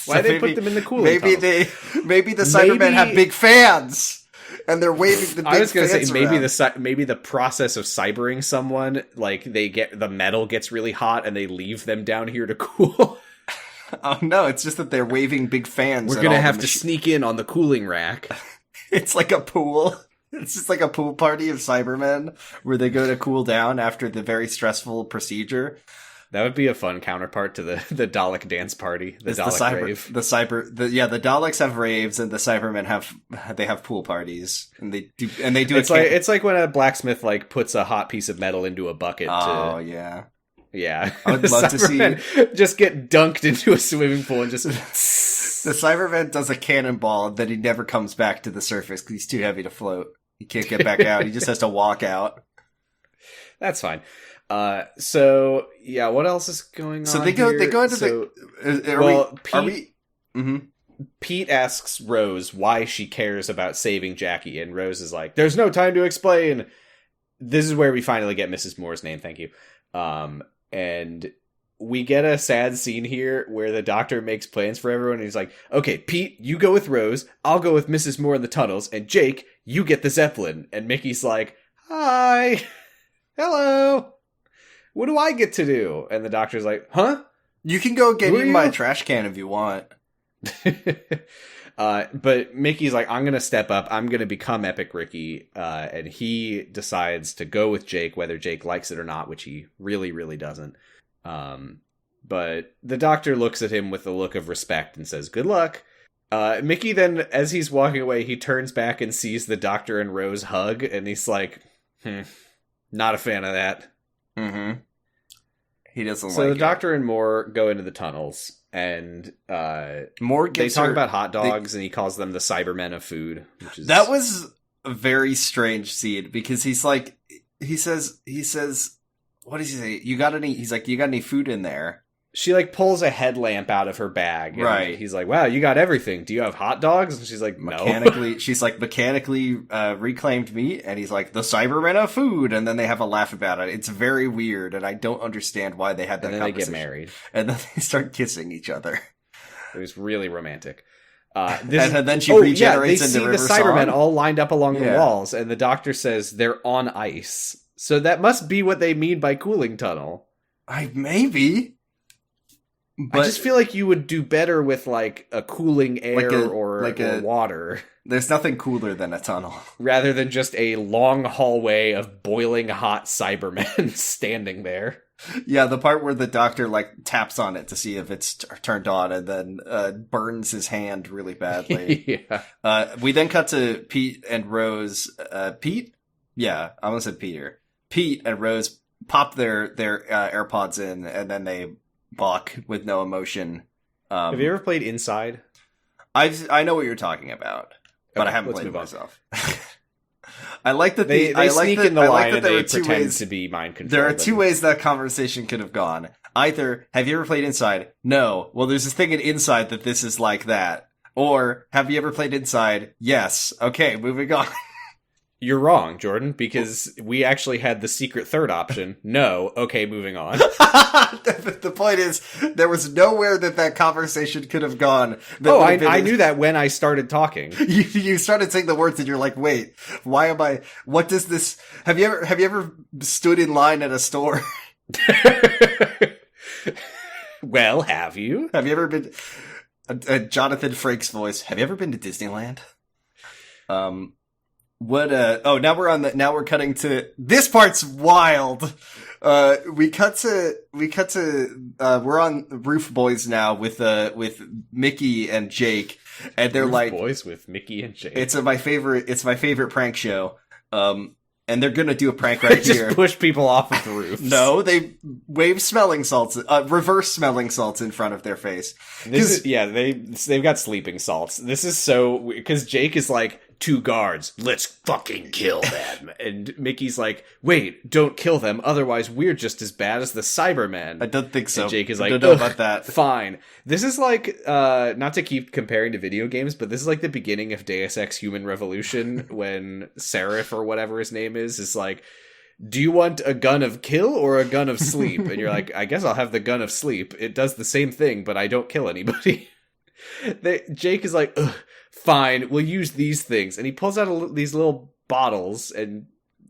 Why they put them in the cooling maybe tunnels? Maybe the Cybermen have big fans and they're waving the big fans I was going to say around. maybe the process of cybering someone, like the metal gets really hot and they leave them down here to cool. Oh no, it's just that they're waving big fans. We're going to have to sneak in on the cooling rack. It's like a pool. It's just like a pool party of Cybermen where they go to cool down after the very stressful procedure. That would be a fun counterpart to the Dalek dance party. The Dalek rave. The Daleks have raves and the Cybermen have pool parties and they do. It's like when a blacksmith like puts a hot piece of metal into a bucket. Oh yeah. Yeah, I would love to see just get dunked into a swimming pool and just. The Cyberman does a cannonball, and then he never comes back to the surface because he's too heavy to float. He can't get back out. He just has to walk out. That's fine. So yeah, what else is going on? So they go into Pete asks Rose why she cares about saving Jackie, and Rose is like, "There's no time to explain." This is where we finally get Mrs. Moore's name. Thank you. And we get a sad scene here where the doctor makes plans for everyone. And he's like, okay, Pete, you go with Rose. I'll go with Mrs. Moore in the tunnels. And Jake, you get the Zeppelin. And Mickey's like, hi. Hello. What do I get to do? And the doctor's like, huh? You can go get in my trash can if you want. But Mickey's like, I'm going to step up. I'm going to become Epic Ricky. And he decides to go with Jake, whether Jake likes it or not, which he really, really doesn't. But the doctor looks at him with a look of respect and says, good luck. Mickey then, as he's walking away, he turns back and sees the doctor and Rose hug. And he's like, not a fan of that. Mm-hmm. He doesn't so the doctor and Moore go into the tunnels. And Moore they talk about hot dogs, and he calls them the Cybermen of food. That was a very strange scene because he's like, he says, what does he say? He's like, you got any food in there? She like pulls a headlamp out of her bag. Right. He's like, wow, you got everything. Do you have hot dogs? And she's like, no. She's like, mechanically reclaimed meat. And he's like, the Cybermen of food. And then they have a laugh about it. It's very weird. And I don't understand why they had that conversation. And then they get married. And then they start kissing each other. It was really romantic. And then she regenerates into River Song. They see the Cybermen all lined up along the walls. And the doctor says they're on ice. So that must be what they mean by cooling tunnel. Maybe. But I just feel like you would do better with like a cooling air or water. There's nothing cooler than a tunnel. Rather than just a long hallway of boiling hot Cybermen standing there. Yeah, the part where the doctor like taps on it to see if it's turned on and then burns his hand really badly. Yeah. We then cut to Pete and Rose. Pete? Yeah, I almost said Peter. Pete and Rose pop their AirPods in and then they balk with no emotion. Have you ever played Inside? I know what you're talking about, but I haven't played it myself. I like that they sneak in the line and they pretend to be mind controlled. There are two ways that conversation could have gone. Either, have you ever played Inside? No. Well, there's this thing in Inside that this is like that. Or, have you ever played Inside? Yes. Okay, moving on. You're wrong, Jordan, because we actually had the secret third option. No. Okay, moving on. The point is, there was nowhere that conversation could have gone. I knew that when I started talking. You started saying the words and you're like, wait, why am I, what does this, have you ever stood in line at a store? Well, have you? Have you ever been, Jonathan Frakes voice, have you ever been to Disneyland? Now we're cutting to, this part's wild. We're on Roof Boys now with Mickey and Jake, and they're Roof Boys with Mickey and Jake. It's my favorite prank show. And they're gonna do a prank right just here. Push people off of the roofs. No, they wave smelling salts, reverse smelling salts in front of their face. They've got sleeping salts. This is so, because Jake is like, 2 guards, let's fucking kill them. And Mickey's like, wait, don't kill them, otherwise we're just as bad as the Cybermen. I don't think so. And Jake is I like, don't know about that. Fine. This is like, not to keep comparing to video games, but this is like the beginning of Deus Ex Human Revolution, when Seraph, or whatever his name is like, do you want a gun of kill or a gun of sleep? And you're like, I guess I'll have the gun of sleep. It does the same thing, but I don't kill anybody. Jake is like, ugh, fine, we'll use these things. And he pulls out these little bottles, and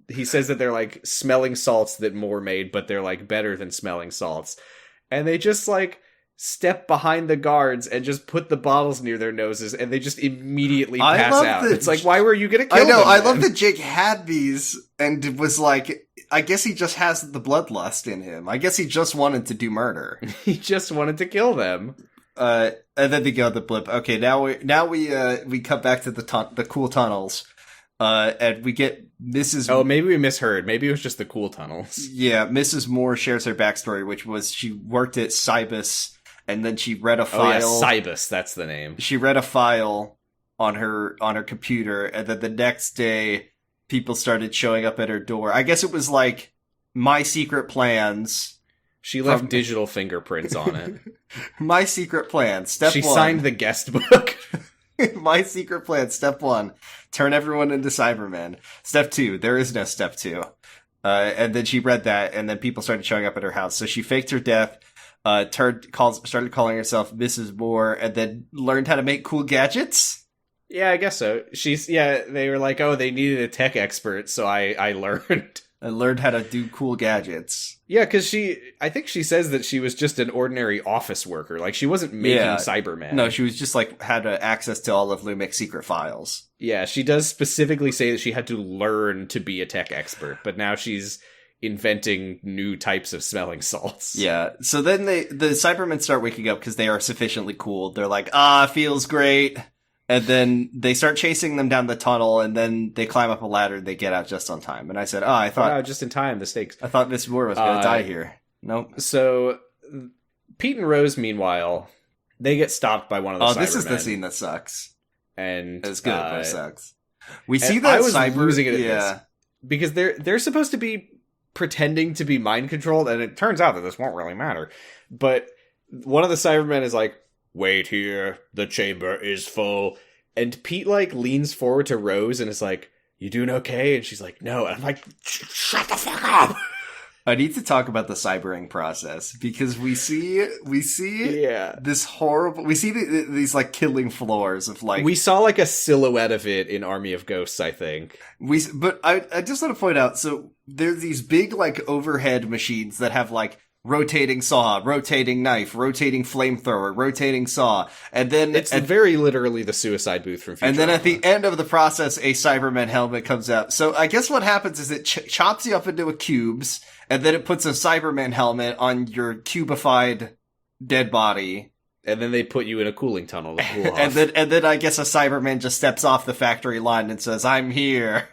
he says that they're like smelling salts that Moore made, but they're like better than smelling salts. And they just like step behind the guards and just put the bottles near their noses, and they just immediately pass out. It's like, why were you gonna kill them? I love that Jake had these and was like, I guess he just has the bloodlust in him. I guess he just wanted to do murder. He just wanted to kill them. And then they go the blip. Okay, now we cut back to the cool tunnels. And we get Mrs. Oh, maybe we misheard. Maybe it was just the cool tunnels. Yeah, Mrs. Moore shares her backstory, which was she worked at Cybus, and then she read a file. Oh yeah, Cybus, that's the name. She read a file on her computer, and then the next day, people started showing up at her door. I guess it was like My Secret Plans. She left digital fingerprints on it. My Secret Plan, step 1. She signed the guest book. My Secret Plan, step 1. Turn everyone into Cybermen. Step 2. There is no step 2. And then she read that, and then people started showing up at her house. So she faked her death, started calling herself Mrs. Moore, and then learned how to make cool gadgets? Yeah, I guess so. They were like, oh, they needed a tech expert, so I learned. I learned how to do cool gadgets. Yeah, because I think she says that she was just an ordinary office worker. Like, she wasn't making Cybermen. No, she was just like, had access to all of Lumic's secret files. Yeah, she does specifically say that she had to learn to be a tech expert, but now she's inventing new types of smelling salts. Yeah, so then the Cybermen start waking up because they are sufficiently cool. They're like, feels great. And then they start chasing them down the tunnel, and then they climb up a ladder, and they get out just on time. And I said, I thought... just in time, the stakes. I thought Miss Moore was going to die here. Nope. So, Pete and Rose, meanwhile, they get stopped by one of the Cybermen. Oh, this is the scene that sucks. And it's good, but it sucks. We see that I was losing it at this. Because they're supposed to be pretending to be mind controlled, and it turns out that this won't really matter. But one of the Cybermen is like, wait here, the chamber is full. And Pete, like, leans forward to Rose and is like, you doing okay? And she's like, no. And I'm like, shut the fuck up! I need to talk about the cybering process, because we see this horrible, we see these, like, killing floors of, like... We saw, like, a silhouette of it in Army of Ghosts, I think. But I just want to point out, so there's these big, like, overhead machines that have, like, rotating saw, rotating knife, rotating flamethrower, rotating saw, and then... It's very literally the suicide booth from Futurama. And then at the end of the process, a Cyberman helmet comes out. So I guess what happens is it chops you up into cubes, and then it puts a Cyberman helmet on your cubified dead body. And then they put you in a cooling tunnel to cool off. and then I guess a Cyberman just steps off the factory line and says, I'm here.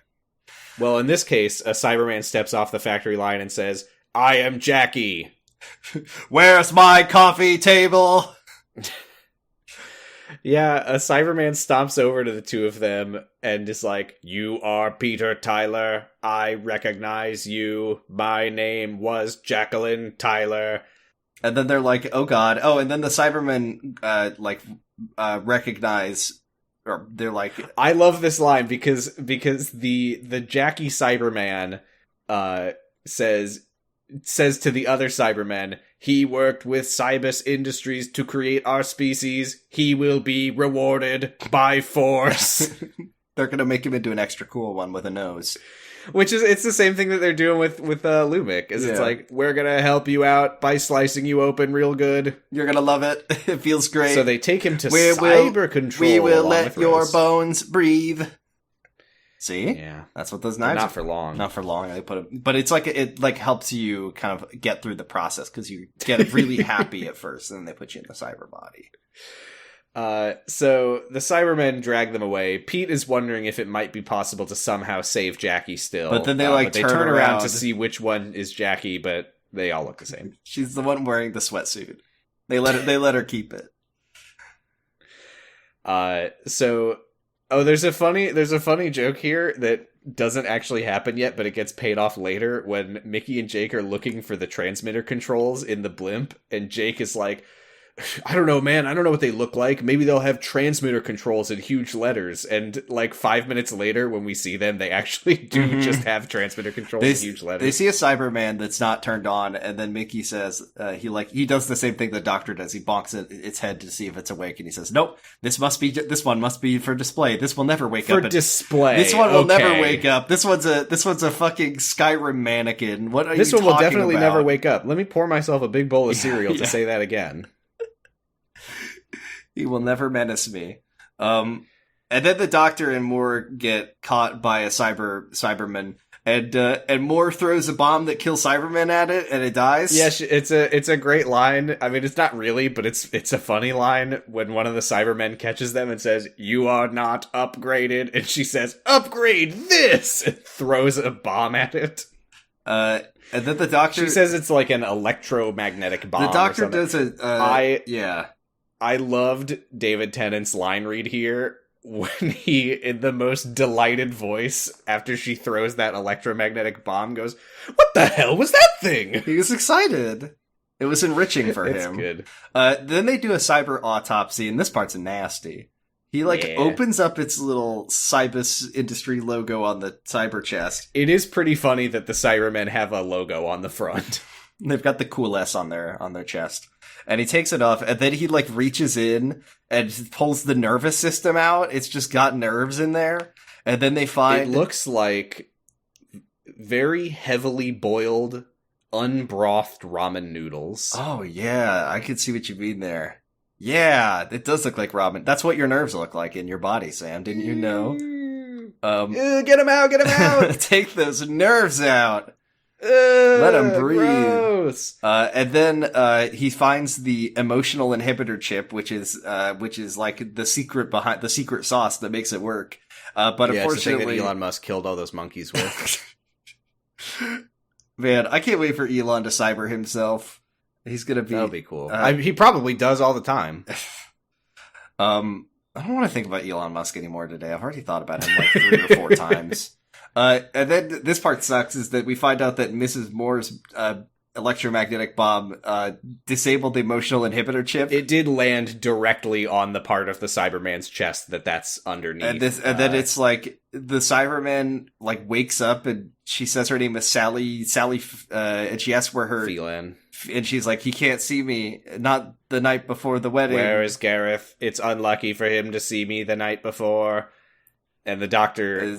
Well, in this case, a Cyberman steps off the factory line and says, I am Jackie. Where's my coffee table? Yeah, a Cyberman stomps over to the two of them and is like, you are Peter Tyler. I recognize you. My name was Jacqueline Tyler. And then they're like, oh god. Oh, and then the Cybermen, recognize, or they're like, I love this line because the Jackie Cyberman says to the other Cybermen, he worked with Cybus Industries to create our species. He will be rewarded by force. they're gonna make him into an extra cool one with a nose. Which is, it's the same thing that they're doing with Lumic, is it's like, we're gonna help you out by slicing you open real good. You're gonna love it. It feels great. So they take him to cyber control. We will let your bones breathe. See? Yeah. That's what those knives are. Not for long. Not for long. They put it, but it's like, it like helps you kind of get through the process, because you get really happy at first, and then they put you in the cyber body. So the Cybermen drag them away. Pete is wondering if it might be possible to somehow save Jackie still. But then they they turn around to see which one is Jackie, but they all look the same. She's the one wearing the sweatsuit. They let her keep it. There's a funny joke here that doesn't actually happen yet, but it gets paid off later when Mickey and Jake are looking for the transmitter controls in the blimp, and Jake is like, I don't know, man. I don't know what they look like. Maybe they'll have transmitter controls in huge letters. And like 5 minutes later, when we see them, they actually do just have transmitter controls in huge letters. They see a Cyberman that's not turned on, and then Mickey says he does the same thing the Doctor does. He bonks its head to see if it's awake, and he says, "Nope, this one must be for display. This will never wake up for display. This one will never wake up. This one's a fucking Skyrim mannequin. What are this you one will talking definitely about? never wake up. Let me pour myself a big bowl of cereal to say that again." He will never menace me. And then the Doctor and Moore get caught by a Cyberman, and Moore throws a bomb that kills Cybermen at it, and it dies. Yeah, it's a great line. I mean, it's not really, but it's a funny line when one of the Cybermen catches them and says, "You are not upgraded," and she says, "Upgrade this," and throws a bomb at it. And then the Doctor... She says it's like an electromagnetic bomb. The Doctor does I loved David Tennant's line read here when he, in the most delighted voice, after she throws that electromagnetic bomb, goes, "What the hell was that thing?" He was excited. It was enriching for him. It's good. Then they do a cyber autopsy, and this part's nasty. He opens up its little Cybus Industry logo on the cyber chest. It is pretty funny that the Cybermen have a logo on the front. They've got the cool S on their chest. And he takes it off, and then he reaches in and pulls the nervous system out. It's just got nerves in there. And then they find... It looks like very heavily boiled, unbrothed ramen noodles. Oh, yeah. I can see what you mean there. Yeah, it does look like ramen. That's what your nerves look like in your body, Sam. Didn't you know? Get him out! Get him out! Take those nerves out! Let him breathe. Gross. And then he finds the emotional inhibitor chip, which is like the secret sauce that makes it work. But unfortunately, it's the thing that Elon Musk killed all those monkeys with. Man, I can't wait for Elon to cyber himself. He's gonna be... That'll be cool. He probably does all the time. I don't want to think about Elon Musk anymore today. I've already thought about him 3 or 4 times. And then this part sucks, is that we find out that Mrs. Moore's electromagnetic bomb disabled the emotional inhibitor chip. It did land directly on the part of the Cyberman's chest that's underneath. And then it's like the Cyberman wakes up, and she says her name is Sally, and she asks where her... Phelan. And she's like, "He can't see me, not the night before the wedding." "Where is Gareth? It's unlucky for him to see me the night before." And the doctor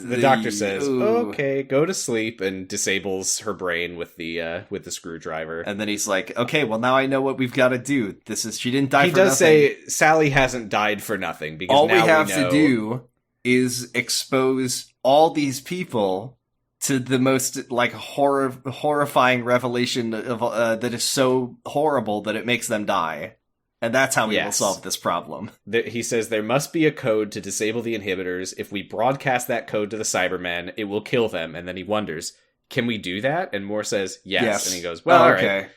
says, "Okay, go to sleep," and disables her brain with the screwdriver. And then he's like, "Okay, well now I know what we've got to do. She didn't die for nothing." He does say Sally hasn't died for nothing, because all now we have to do is expose all these people to the most horrifying revelation of that is so horrible that it makes them die. And that's how we will solve this problem. He says there must be a code to disable the inhibitors. If we broadcast that code to the Cybermen, it will kill them. And then he wonders, can we do that? And Moore says, yes. And he goes, well, all right.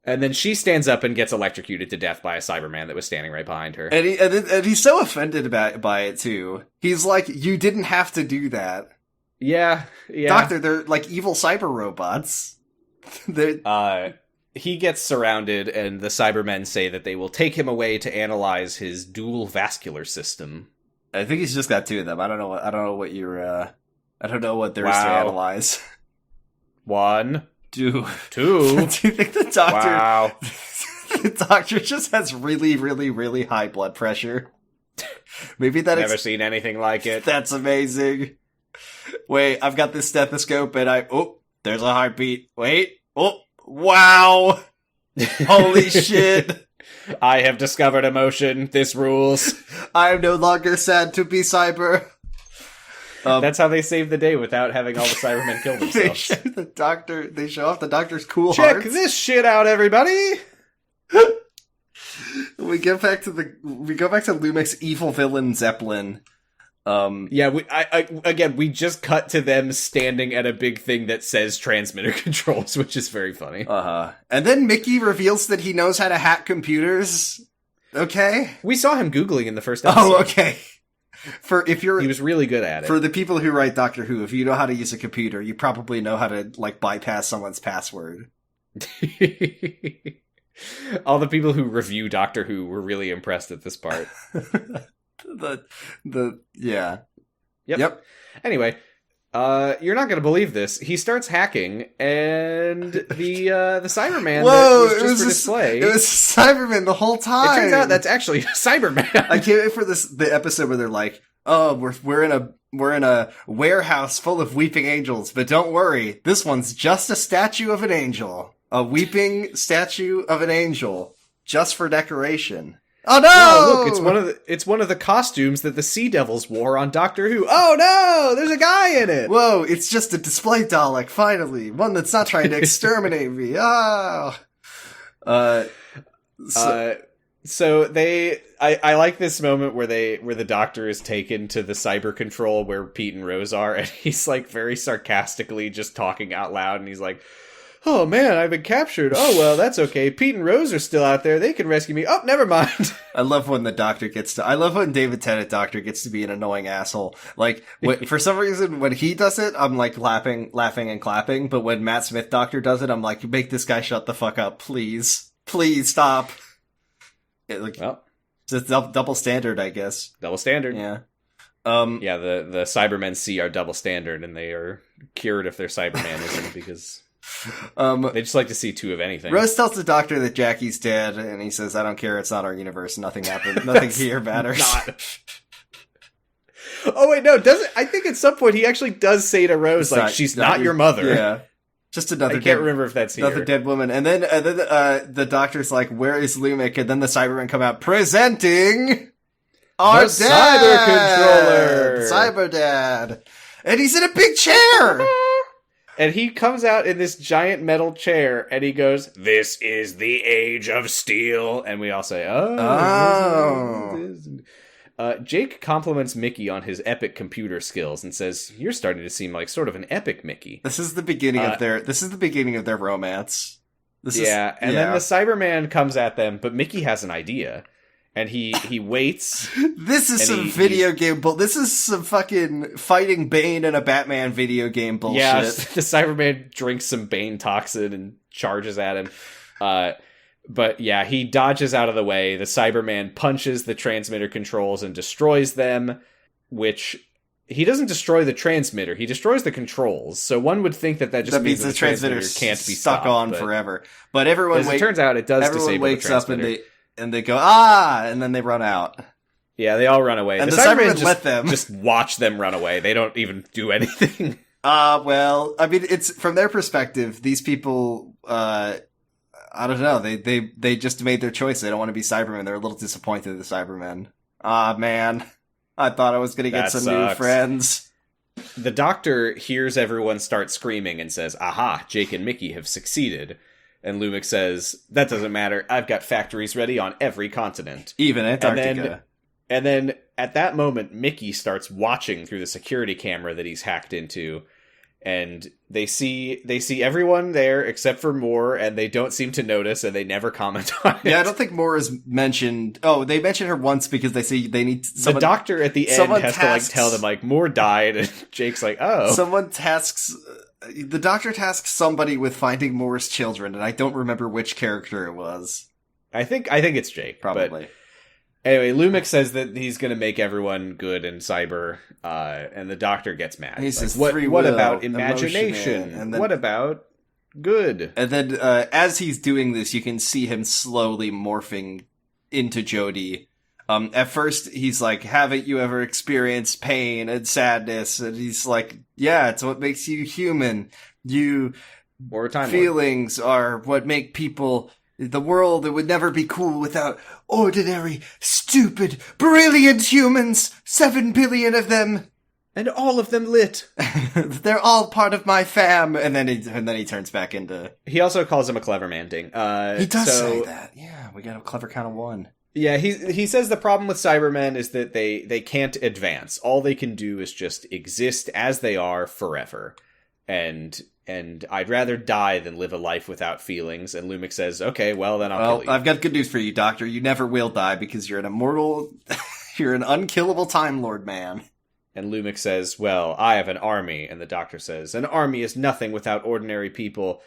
And then she stands up and gets electrocuted to death by a Cyberman that was standing right behind her. And he's so offended by it, too. He's like, you didn't have to do that. Yeah. Doctor, they're like evil cyber robots. he gets surrounded, and the Cybermen say that they will take him away to analyze his dual vascular system. I think he's just got two of them. I don't know what there is to analyze. 1, Two. 2. Do you think the doctor? Wow. The doctor just has really, really, really high blood pressure. Maybe that. Never seen anything like it. That's amazing. Wait, I've got this stethoscope, and there's a heartbeat. Wait, wow, holy shit! I have discovered emotion. This rules. I am no longer sad to be Cyber. That's how they save the day without having all the Cybermen kill themselves. They show off the doctor's cool Check hearts. this shit out, everybody. We go back to Lumic's evil villain Zeppelin. Yeah, we just cut to them standing at a big thing that says transmitter controls, which is very funny. And then Mickey reveals that he knows how to hack computers. Okay, we saw him Googling in the first episode. Oh, okay. He was really good at it. For the people who write Doctor Who, if you know how to use a computer, you probably know how to bypass someone's password. All the people who review Doctor Who were really impressed at this part. Yeah. Yep. Anyway, you're not going to believe this. He starts hacking, and the Cyberman that was just for display. It was Cyberman the whole time. It turns out that's actually Cyberman. I can't wait for the episode where they're like, "Oh, we're in a warehouse full of weeping angels, but don't worry, this one's just a statue of an angel, a weeping statue of an angel, just for decoration." Oh no! Oh, look, it's one of the costumes that the Sea Devils wore on Doctor Who. Oh no! There's a guy in it. Whoa! It's just a display Dalek. Finally, one that's not trying to exterminate me. Oh. So I like this moment where the Doctor is taken to the cyber control where Pete and Rose are, and he's like very sarcastically just talking out loud, and he's like, "Oh man, I've been captured. Oh well, that's okay. Pete and Rose are still out there. They can rescue me. Oh, never mind." I love when I love when David Tennant Doctor gets to be an annoying asshole. Like, for some reason, when he does it, I'm like laughing and clapping. But when Matt Smith Doctor does it, I'm like, make this guy shut the fuck up, please. Please stop. Well, it's a double standard, I guess. Double standard. Yeah. Yeah, the Cybermen see our double standard, and they are cured if their Cybermanism because they just like to see two of anything. Rose tells the Doctor that Jackie's dead, and he says, "I don't care. It's not our universe. Nothing happened. Nothing here matters." Oh wait, no. I think at some point he actually does say to Rose, "She's not your mother." Yeah. Just another. I can't remember if that's another dead woman. And then the Doctor's like, "Where is Lumic?" And then the Cybermen come out presenting our cyber controller, Cyber Dad, and he's in a big chair. And he comes out in this giant metal chair, and he goes, "This is the age of steel." And we all say, "Oh." Jake compliments Mickey on his epic computer skills and says, "You're starting to seem like sort of an epic Mickey." This is the beginning of their romance. Then the Cyberman comes at them, but Mickey has an idea. And he waits. This is some video game This is some fucking fighting Bane in a Batman video game bullshit. Yeah, the Cyberman drinks some Bane toxin and charges at him. But yeah, he dodges out of the way. The Cyberman punches the transmitter controls and destroys them, which he doesn't destroy the transmitter. He destroys the controls. So one would think that just means the transmitter can't be stuck on forever. But everyone it turns out it does everyone disable wakes the transmitter. Up and they go, and then they run out. Yeah, they all run away. And the Cybermen let them. Just watch them run away. They don't even do anything. Well, I mean, it's from their perspective, these people, I don't know. They just made their choice. They don't want to be Cybermen. They're a little disappointed in the Cybermen. Man. I thought I was going to get some new friends. The Doctor hears everyone start screaming and says, "Aha, Jake and Mickey have succeeded." And Lumic says, "That doesn't matter. I've got factories ready on every continent. Even Antarctica." And then at that moment, Mickey starts watching through the security camera that he's hacked into. And they see everyone there except for Moore, and they don't seem to notice, and they never comment on it. Yeah, I don't think Moore is mentioned. Oh, they mention her once because they say they need someone. The Doctor at the end has to tell them Moore died, and Jake's like, "Oh." Someone tasks the Doctor tasks somebody with finding Moore's children, and I don't remember which character it was. I think it's Jake. Probably. But anyway, Lumic says that he's going to make everyone good in cyber, and the Doctor gets mad. He says, what about imagination? And then, what about good? And then as he's doing this, you can see him slowly morphing into Jodie. At first, he's like, haven't you ever experienced pain and sadness? And he's like, yeah, it's what makes you human. Or Time feelings are what make people... The world, it would never be cool without ordinary, stupid, brilliant humans. 7 billion of them. And all of them lit. They're all part of my fam. And then he turns back into... He also calls him a clever man-ding. He does say that. Yeah, we got a clever count of 1. Yeah, he says the problem with Cybermen is that they can't advance. All they can do is just exist as they are forever. And I'd rather die than live a life without feelings. And Lumic says, okay, well, then I'll kill you. I've got good news for you, Doctor. You never will die because you're an immortal... you're an unkillable Time Lord, man. And Lumic says, well, I have an army. And the Doctor says, an army is nothing without ordinary people.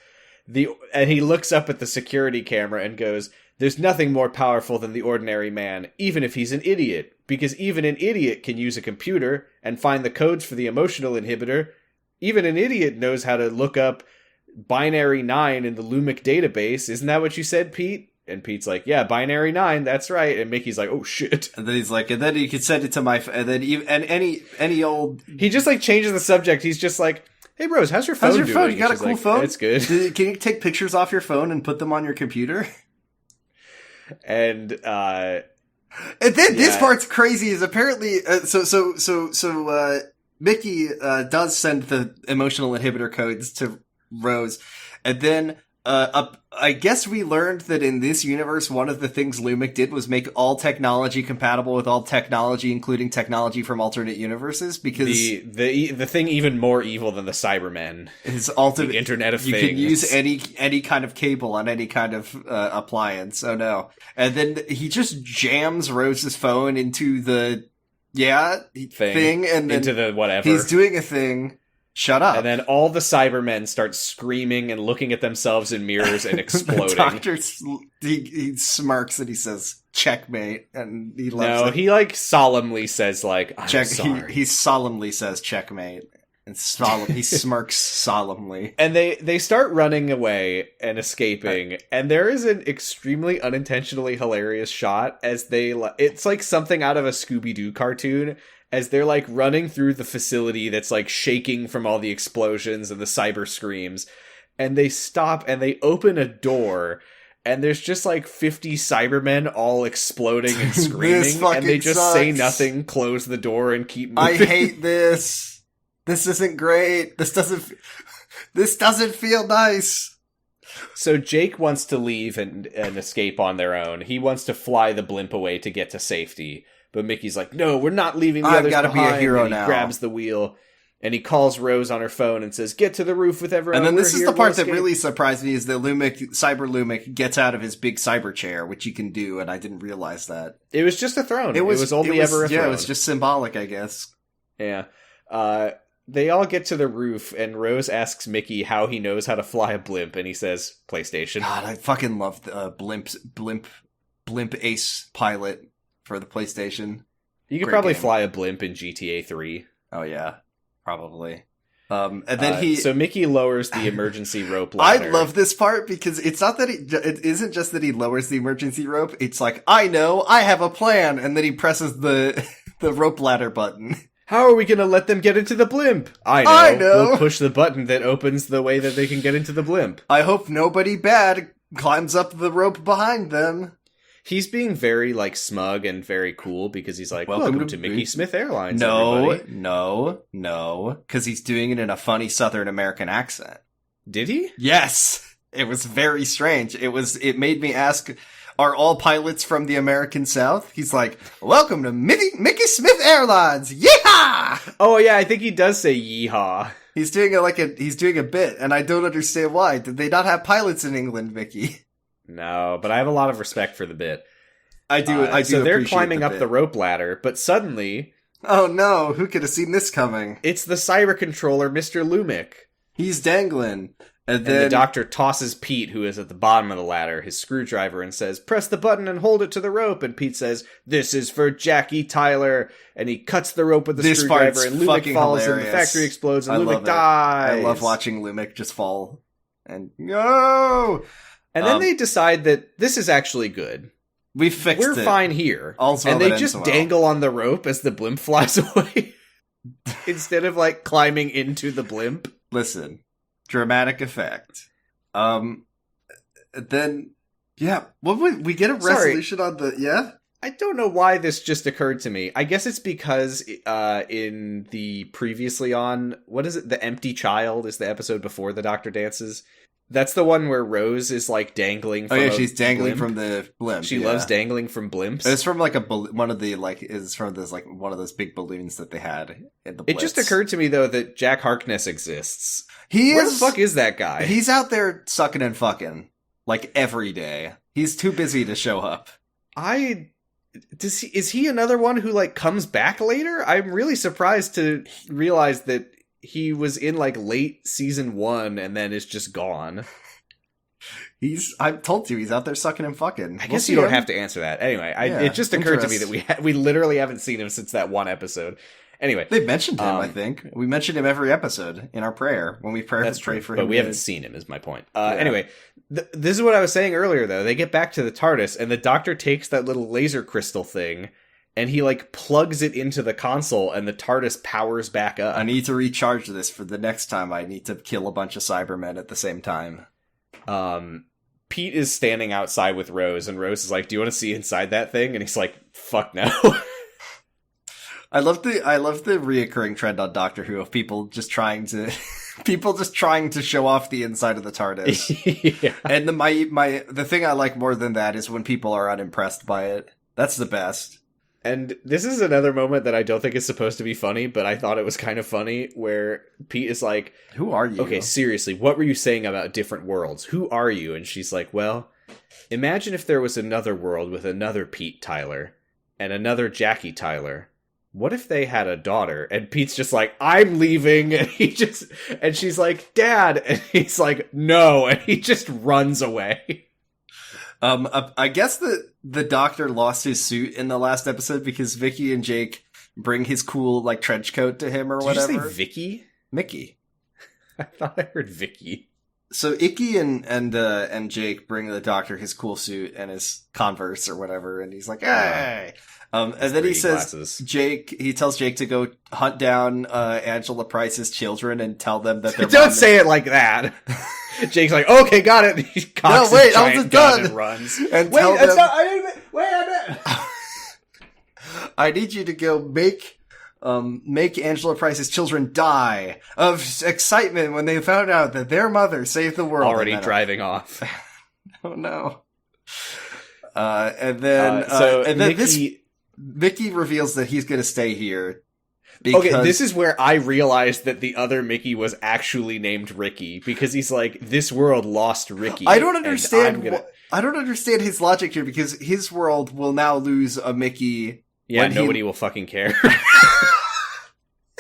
And he looks up at the security camera and goes, there's nothing more powerful than the ordinary man, even if he's an idiot. Because even an idiot can use a computer and find the codes for the emotional inhibitor. Even an idiot knows how to look up binary 9 in the Lumic database. Isn't that what you said, Pete? And Pete's like, yeah, binary 9, that's right. And Mickey's like, oh shit. And then he's like, and then you can send it to my, and then any old. He just like changes the subject. He's just like, hey Rose, how's your phone doing? You got a cool phone? It's good. Can you take pictures off your phone and put them on your computer? And then this part's crazy is apparently, Mickey does send the emotional inhibitor codes to Rose, and then I guess we learned that in this universe, one of the things Lumic did was make all technology compatible with all technology, including technology from alternate universes. Because the thing even more evil than the Cybermen is ultimate the Internet of Things. You can use any kind of cable on any kind of appliance. Oh no! And then he just jams Rose's phone into the thing, and then into the whatever. He's doing a thing. Shut up. And then all the Cybermen start screaming and looking at themselves in mirrors and exploding. The Doctor, he smirks and he says, checkmate, and he loves it. He like solemnly says like, I'm sorry. He solemnly says checkmate. And he smirks solemnly. And they start running away and escaping, and there is an extremely unintentionally hilarious shot as it's like something out of a Scooby-Doo cartoon, as they're like running through the facility that's like shaking from all the explosions and the cyber screams, and they stop and they open a door, and there's just like 50 Cybermen all exploding and screaming, and they just say nothing, close the door, and keep moving. I hate this. This isn't great. This doesn't feel nice. So Jake wants to leave and escape on their own. He wants to fly the blimp away to get to safety. But Mickey's like, no, we're not leaving the others behind. I've got to be a hero now. He grabs the wheel, and he calls Rose on her phone and says, get to the roof with everyone. And then this is the part that really surprised me, is that Cyber Lumic gets out of his big cyber chair, which he can do, and I didn't realize that. It was just a throne. It was only ever a throne. Yeah, it was just symbolic, I guess. Yeah. They all get to the roof, and Rose asks Mickey how he knows how to fly a blimp, and he says, PlayStation. God, I fucking love the blimp ace pilot for the PlayStation. You could probably fly a blimp in GTA 3. Oh yeah, probably. And then so Mickey lowers the emergency rope ladder. I love this part because it's not that it isn't just that he lowers the emergency rope. It's like, I have a plan, and then he presses the rope ladder button. How are we going to let them get into the blimp? I know. We'll push the button that opens the way that they can get into the blimp. I hope nobody bad climbs up the rope behind them. He's being very, like, smug and very cool because he's like, welcome to Mickey Smith Airlines, everybody. No, because he's doing it in a funny Southern American accent. Did he? Yes. It was very strange. It made me ask, are all pilots from the American South? He's like, welcome to Mickey Smith Airlines. Yeehaw! Oh yeah, I think he does say yeehaw. He's doing a bit, and I don't understand why. Did they not have pilots in England, Mickey? No, but I have a lot of respect for the bit. I do. So they're climbing up the rope ladder, but suddenly, oh no! Who could have seen this coming? It's the cyber controller, Mr. Lumic. He's dangling. And the doctor tosses Pete, who is at the bottom of the ladder, his screwdriver, and says, "Press the button and hold it to the rope." And Pete says, "This is for Jackie Tyler." And he cuts the rope with the screwdriver, and Lumic falls, hilarious. and the factory explodes, and Lumic dies. I love watching Lumic just fall. And no! And then they decide that this is actually good. We fixed it. We're fine here. All's well and they just dangle on the rope as the blimp flies away. Instead of, like, climbing into the blimp. Listen. Dramatic effect. Then, yeah. What we get a resolution on the... Yeah? I don't know why this just occurred to me. I guess it's because in the previously on... What is it? The Empty Child is the episode before the Doctor dances. That's the one where Rose is, like, dangling from she's dangling from the blimp. She loves dangling from blimps. It's from, like, one of those big balloons that they had in the Blitz. It just occurred to me, though, that Jack Harkness exists. Where the fuck is that guy? He's out there sucking and fucking, like, every day. He's too busy to show up. Is he another one who, like, comes back later? I'm really surprised to realize that he was in, like, late season 1 and then is just gone. I told you, he's out there sucking and fucking. I guess you don't have to answer that. Anyway, it just occurred to me that we literally haven't seen him since that one episode. Anyway. They mentioned him, I think. We mentioned him every episode in our prayer, when we pray for him. But we haven't seen him, is my point. Anyway, this is what I was saying earlier, though. They get back to the TARDIS, and the Doctor takes that little laser crystal thing, and he, like, plugs it into the console, and the TARDIS powers back up. I need to recharge this for the next time I need to kill a bunch of Cybermen at the same time. Pete is standing outside with Rose, and Rose is like, "Do you want to see inside that thing?" And he's like, "Fuck no." I love the reoccurring trend on Doctor Who of people just trying to show off the inside of the TARDIS. Yeah. And the thing I like more than that is when people are unimpressed by it. That's the best. And this is another moment that I don't think is supposed to be funny, but I thought it was kind of funny, where Pete is like, "Who are you? Okay, seriously, what were you saying about different worlds? Who are you?" And she's like, "Well, imagine if there was another world with another Pete Tyler and another Jackie Tyler. What if they had a daughter?" And Pete's just like, "I'm leaving." And she's like, "Dad." And he's like, "No." And he just runs away. I guess the Doctor lost his suit in the last episode because Vicky and Jake bring his cool, like, trench coat to him or whatever. Did you say Vicky? Mickey. I thought I heard Vicky. So Icky and Jake bring the Doctor his cool suit and his Converse or whatever, and he's like, "Hey!" And then he says, he tells Jake to go hunt down Angela Price's children and tell them that they're Don't say it like that. Jake's like, "Okay, got it." He cocks his giant gun and runs. And wait, that's not. Wait a minute. I need you to go make Angela Price's children die of excitement when they found out that their mother saved the world. Already driving off. Oh no. And then Mickey reveals that he's going to stay here. Okay, this is where I realized that the other Mickey was actually named Ricky, because he's like, "This world lost Ricky." I don't understand. I don't understand his logic here, because his world will now lose a Mickey. Yeah, nobody will fucking care. He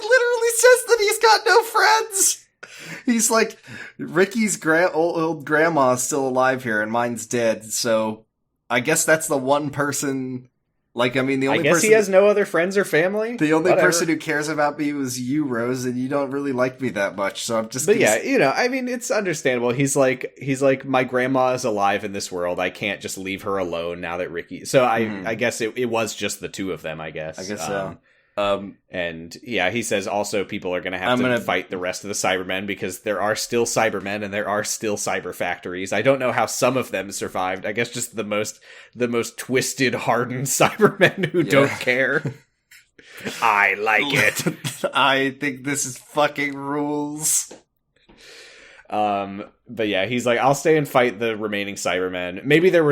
literally says that he's got no friends. He's like, Ricky's old grandma's still alive here, and mine's dead. So I guess that's the one person. Like, I mean, the only person... I guess he has no other friends or family? The only person who cares about me was you, Rose, and you don't really like me that much, so I'm just... But yeah, I mean, it's understandable. He's like, my grandma is alive in this world. I can't just leave her alone now that Ricky... So I guess it was just the two of them, I guess. I guess so. And yeah, he says also people are going to have to fight the rest of the Cybermen, because there are still Cybermen and there are still cyber factories. I don't know how some of them survived. I guess just the most twisted, hardened Cybermen who don't care. I like it. I think this is fucking rules. But yeah, he's like, "I'll stay and fight the remaining Cybermen." Maybe it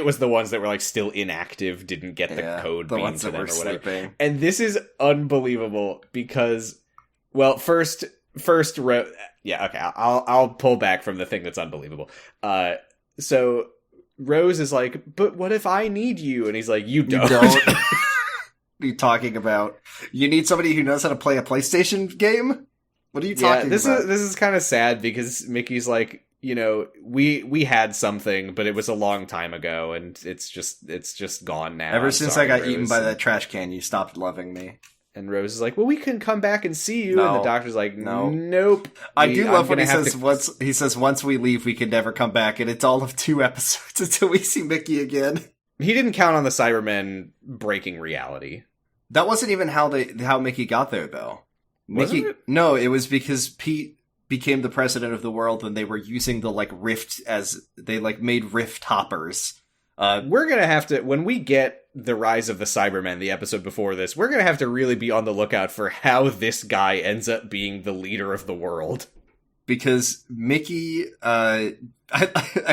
was the ones that were like still inactive, didn't get the code beamed to them or whatever. Sleeping. And this is unbelievable because, well, first, okay, I'll pull back from the thing that's unbelievable. So Rose is like, "But what if I need you?" And he's like, You don't. What are you talking about? You need somebody who knows how to play a PlayStation game? What are you talking this about? This is kind of sad because Mickey's like, you know, we had something, but it was a long time ago, and it's just gone now. Ever since I got eaten by that trash can, you stopped loving me. And Rose is like, well, we can come back and see you. And the doctor's like, nope. I do love when he says, once we leave, we can never come back. And it's all of 2 episodes until we see Mickey again. He didn't count on the Cybermen breaking reality. That wasn't even how Mickey got there, though. Wasn't it? No, it was because Pete became the president of the world and they were using the, like, rift as... They, like, made rift hoppers. We're gonna have to, when we get the Rise of the Cybermen, the episode before this, we're gonna have to really be on the lookout for how this guy ends up being the leader of the world. Because Mickey, I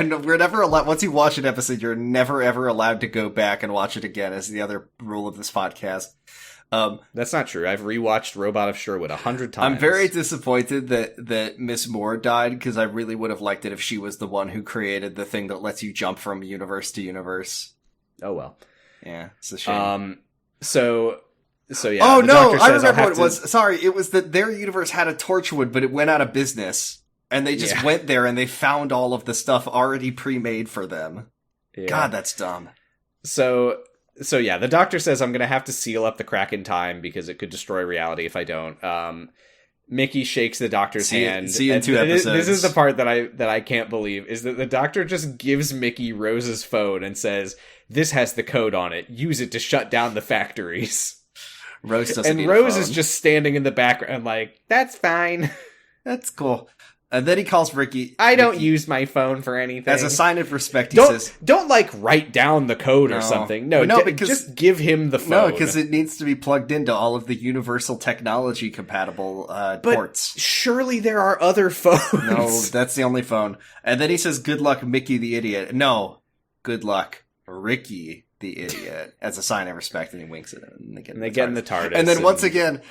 know we're never allowed, once you watch an episode, you're never ever allowed to go back and watch it again, as the other rule of this podcast. That's not true. I've rewatched Robot of Sherwood 100 times. I'm very disappointed that Miss Moore died, because I really would have liked it if she was the one who created the thing that lets you jump from universe to universe. Oh, well. Yeah, it's a shame. So yeah. Oh, no, I remember what it was. Sorry, it was that their universe had a Torchwood, but it went out of business. And they just went there and they found all of the stuff already pre-made for them. Yeah. God, that's dumb. So yeah, the doctor says I'm going to have to seal up the crack in time because it could destroy reality if I don't. Mickey shakes the doctor's hand. See you in 2 episodes. This is the part that I can't believe, is that the doctor just gives Mickey Rose's phone and says, "This has the code on it. Use it to shut down the factories." Rose doesn't need Rose a phone. is just standing in the background like, "That's fine. That's cool." And then he calls Ricky. I don't use my phone for anything. As a sign of respect, he says... Don't, like, write down the code or something. No, because just give him the phone. No, because it needs to be plugged into all of the universal technology compatible ports. Surely there are other phones. No, that's the only phone. And then he says, "Good luck, Mickey the idiot." No, "Good luck, Ricky the idiot," as a sign of respect, and he winks at him. And they get in the TARDIS. And then once again,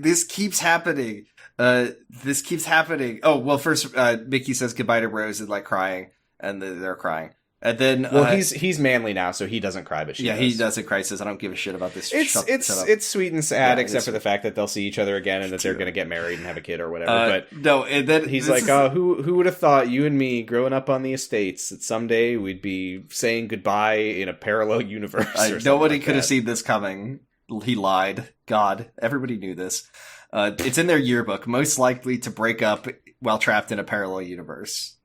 this keeps happening. This keeps happening. Oh, well, first, Mickey says goodbye to Rose and, like, crying, and they're crying. And then, well, he's manly now, so he doesn't cry, but she does. He doesn't cry, says, "I don't give a shit about this." It's sweet and sad, except for the fact that they'll see each other again and that they're going to get married and have a kid or whatever. But no, and then he's like, "Oh, who would have thought, you and me growing up on the estates, that someday we'd be saying goodbye in a parallel universe?" Nobody could have seen this coming. He lied. God, everybody knew this. It's in their yearbook, most likely to break up while trapped in a parallel universe.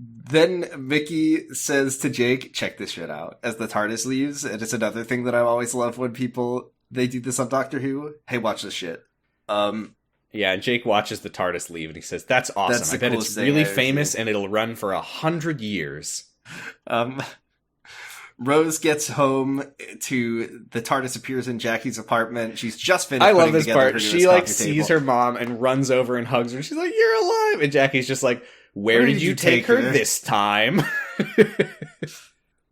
Then Mickey says to Jake, "Check this shit out," as the TARDIS leaves. And it's another thing that I always love when they do this on Doctor Who. "Hey, watch this shit." Yeah, and Jake watches the TARDIS leave and he says, "That's awesome. I bet it's really famous and it'll run for 100 years. Rose gets home to the TARDIS appears in Jackie's apartment. She's just finished. I love this part. She like sees her mom and runs over and hugs her. She's like, "You're alive!" And Jackie's just like, "Where did you take her this time?"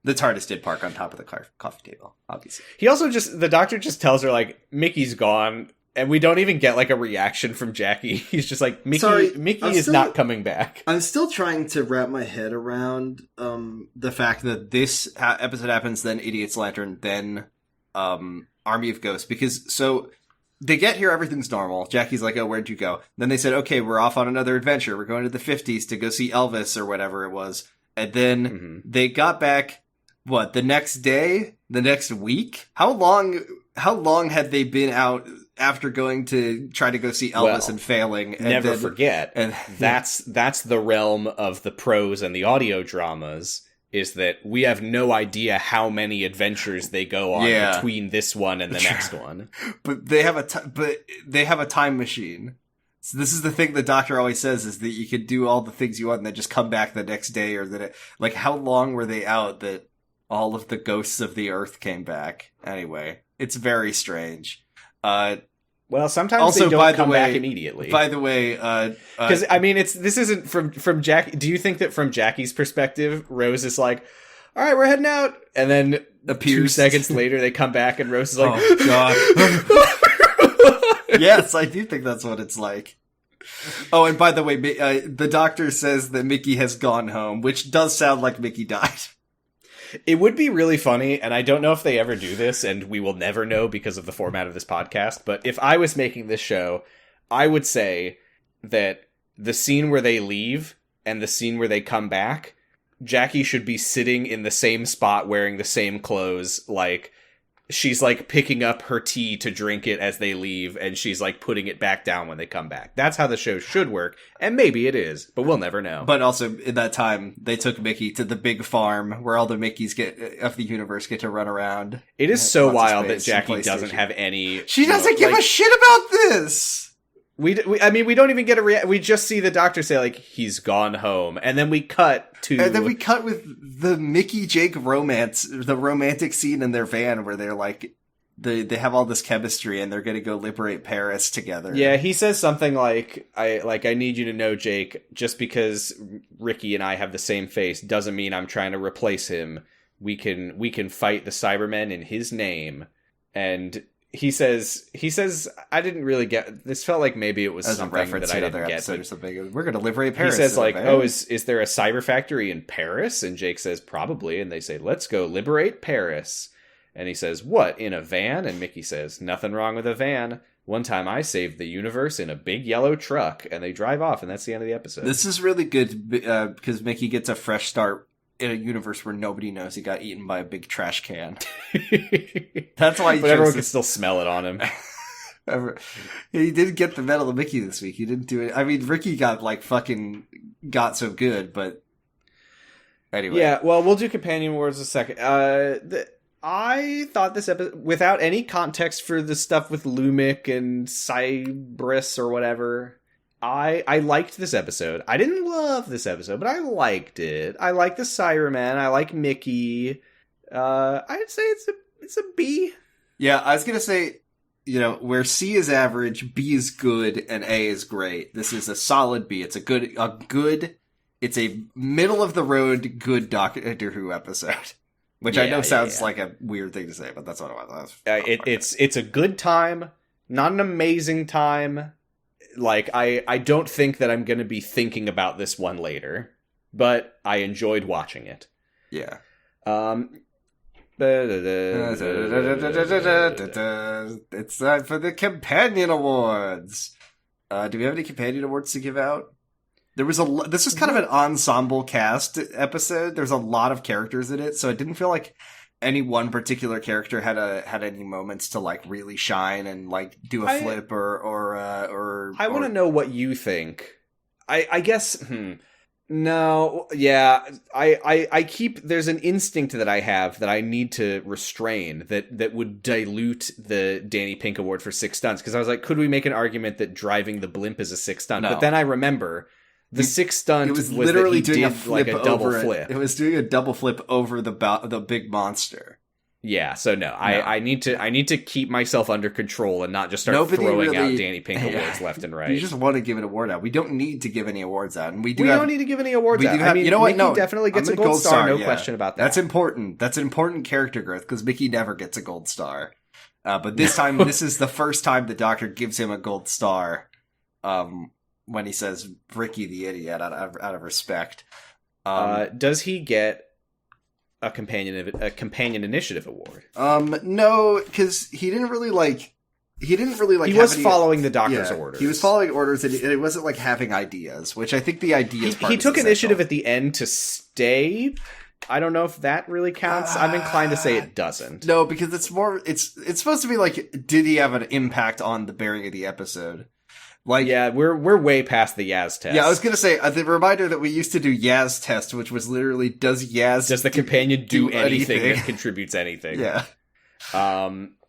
The TARDIS did park on top of the coffee table, obviously. The doctor just tells her, like, Mickey's gone, and we don't even get, like, a reaction from Jackie. He's just like, Mickey is not coming back. I'm still trying to wrap my head around the fact that this episode happens, then Idiot's Lantern, then Army of Ghosts. Because, so, they get here, everything's normal. Jackie's like, "Oh, where'd you go?" Then they said, "Okay, we're off on another adventure. We're going to the 50s to go see Elvis," or whatever it was. And then they got back... What, the next day? The next week? How long had they been out after going to try to go see Elvis and failing? And forget, and that's the realm of the prose and the audio dramas, is that we have no idea how many adventures they go on between this one and the next one. But they have a time machine. So this is the thing the doctor always says, is that you can do all the things you want and then just come back the next day, or that like, how long were they out that all of the ghosts of the earth came back? Anyway, it's very strange. Well, sometimes they don't come back immediately. By the way, because I mean, this isn't from Jackie. Do you think that from Jackie's perspective, Rose is like, "All right, we're heading out," and then 2 seconds later they come back and Rose is like, "Oh God." Yes, I do think that's what it's like. Oh, and by the way, the doctor says that Mickey has gone home, which does sound like Mickey died. It would be really funny, and I don't know if they ever do this, and we will never know because of the format of this podcast, but if I was making this show, I would say that the scene where they leave and the scene where they come back, Jackie should be sitting in the same spot wearing the same clothes, like she's like picking up her tea to drink it as they leave, and she's like putting it back down when they come back. That's how the show should work, and maybe it is, but we'll never know. But also, in that time, they took Mickey to the big farm where all the Mickeys of the universe get to run around. It is so wild that Jackie doesn't have any... She doesn't give a shit about this! We don't even get a we just see the Doctor say, like, he's gone home, and then we cut to... And then we cut with the Mickey-Jake romance, the romantic scene in their van where they're like, they have all this chemistry and they're gonna go liberate Paris together. Yeah, he says something like, I need you to know, Jake, just because Ricky and I have the same face doesn't mean I'm trying to replace him. We can fight the Cybermen in his name. And... He says, I didn't really get, this felt like maybe it was something that I didn't get. Or something. We're going to liberate Paris. He says like, oh, is there a cyber factory in Paris? And Jake says, probably. And they say, let's go liberate Paris. And he says, what, in a van? And Mickey says, nothing wrong with a van. One time I saved the universe in a big yellow truck. And they drive off, and that's the end of the episode. This is really good because Mickey gets a fresh start in a universe where nobody knows he got eaten by a big trash can. That's why he but everyone can still smell it on him. He didn't get the medal of Mickey this week. He didn't do it. I mean, Ricky got got so good, but anyway. Yeah, well, we'll do companion awards in a second. I thought this episode, without any context for the stuff with Lumic and Cybris or whatever, I liked this episode. I didn't love this episode, but I liked it. I like the Cybermen. I like Mickey. I'd say it's a B. Yeah, I was gonna say, where C is average, B is good, and A is great. This is a solid B. It's it's a middle of the road good Doctor Who episode, which I know sounds like a weird thing to say, but that's what it was. It's a good time, not an amazing time. Like, I don't think that I'm going to be thinking about this one later, but I enjoyed watching it. Yeah. It's time for the Companion Awards. Do we have any Companion Awards to give out? This is kind of an ensemble cast episode. There's a lot of characters in it, so it didn't feel like any one particular character had any moments to like really shine and like do a flip or I want to know what you think. I guess no, yeah, I keep, there's an instinct that I have that I need to restrain that would dilute the Danny Pink Award for 6 stunts, because I was like, could we make an argument that driving the blimp is a 6 stunt? No. But then I remember the 6 stunt was literally doing a double flip. It was doing a double flip over the big monster. Yeah, so no. I need to keep myself under control and not just start throwing out Danny Pink awards left and right. You just want to give an award out. We don't need to give any awards out, and we don't need to give any awards out. I mean, you know what? Mickey definitely gets a gold star. No question about that. That's important. That's an important character growth because Mickey never gets a gold star. But this time, this is the first time the Doctor gives him a gold star. When he says Ricky the idiot out of respect. Does he get a companion initiative award? No, because he didn't really like. He was following the Doctor's orders. He was following orders, and it wasn't like having ideas, which I think the ideas. He took initiative at the end to stay. I don't know if that really counts. I'm inclined to say it doesn't. No, because it's more. It's supposed to be like, did he have an impact on the bearing of the episode? Like, yeah, we're way past the Yaz test. Yeah, I was gonna say the reminder that we used to do Yaz test, which was literally does the companion do anything that contributes anything? Yeah.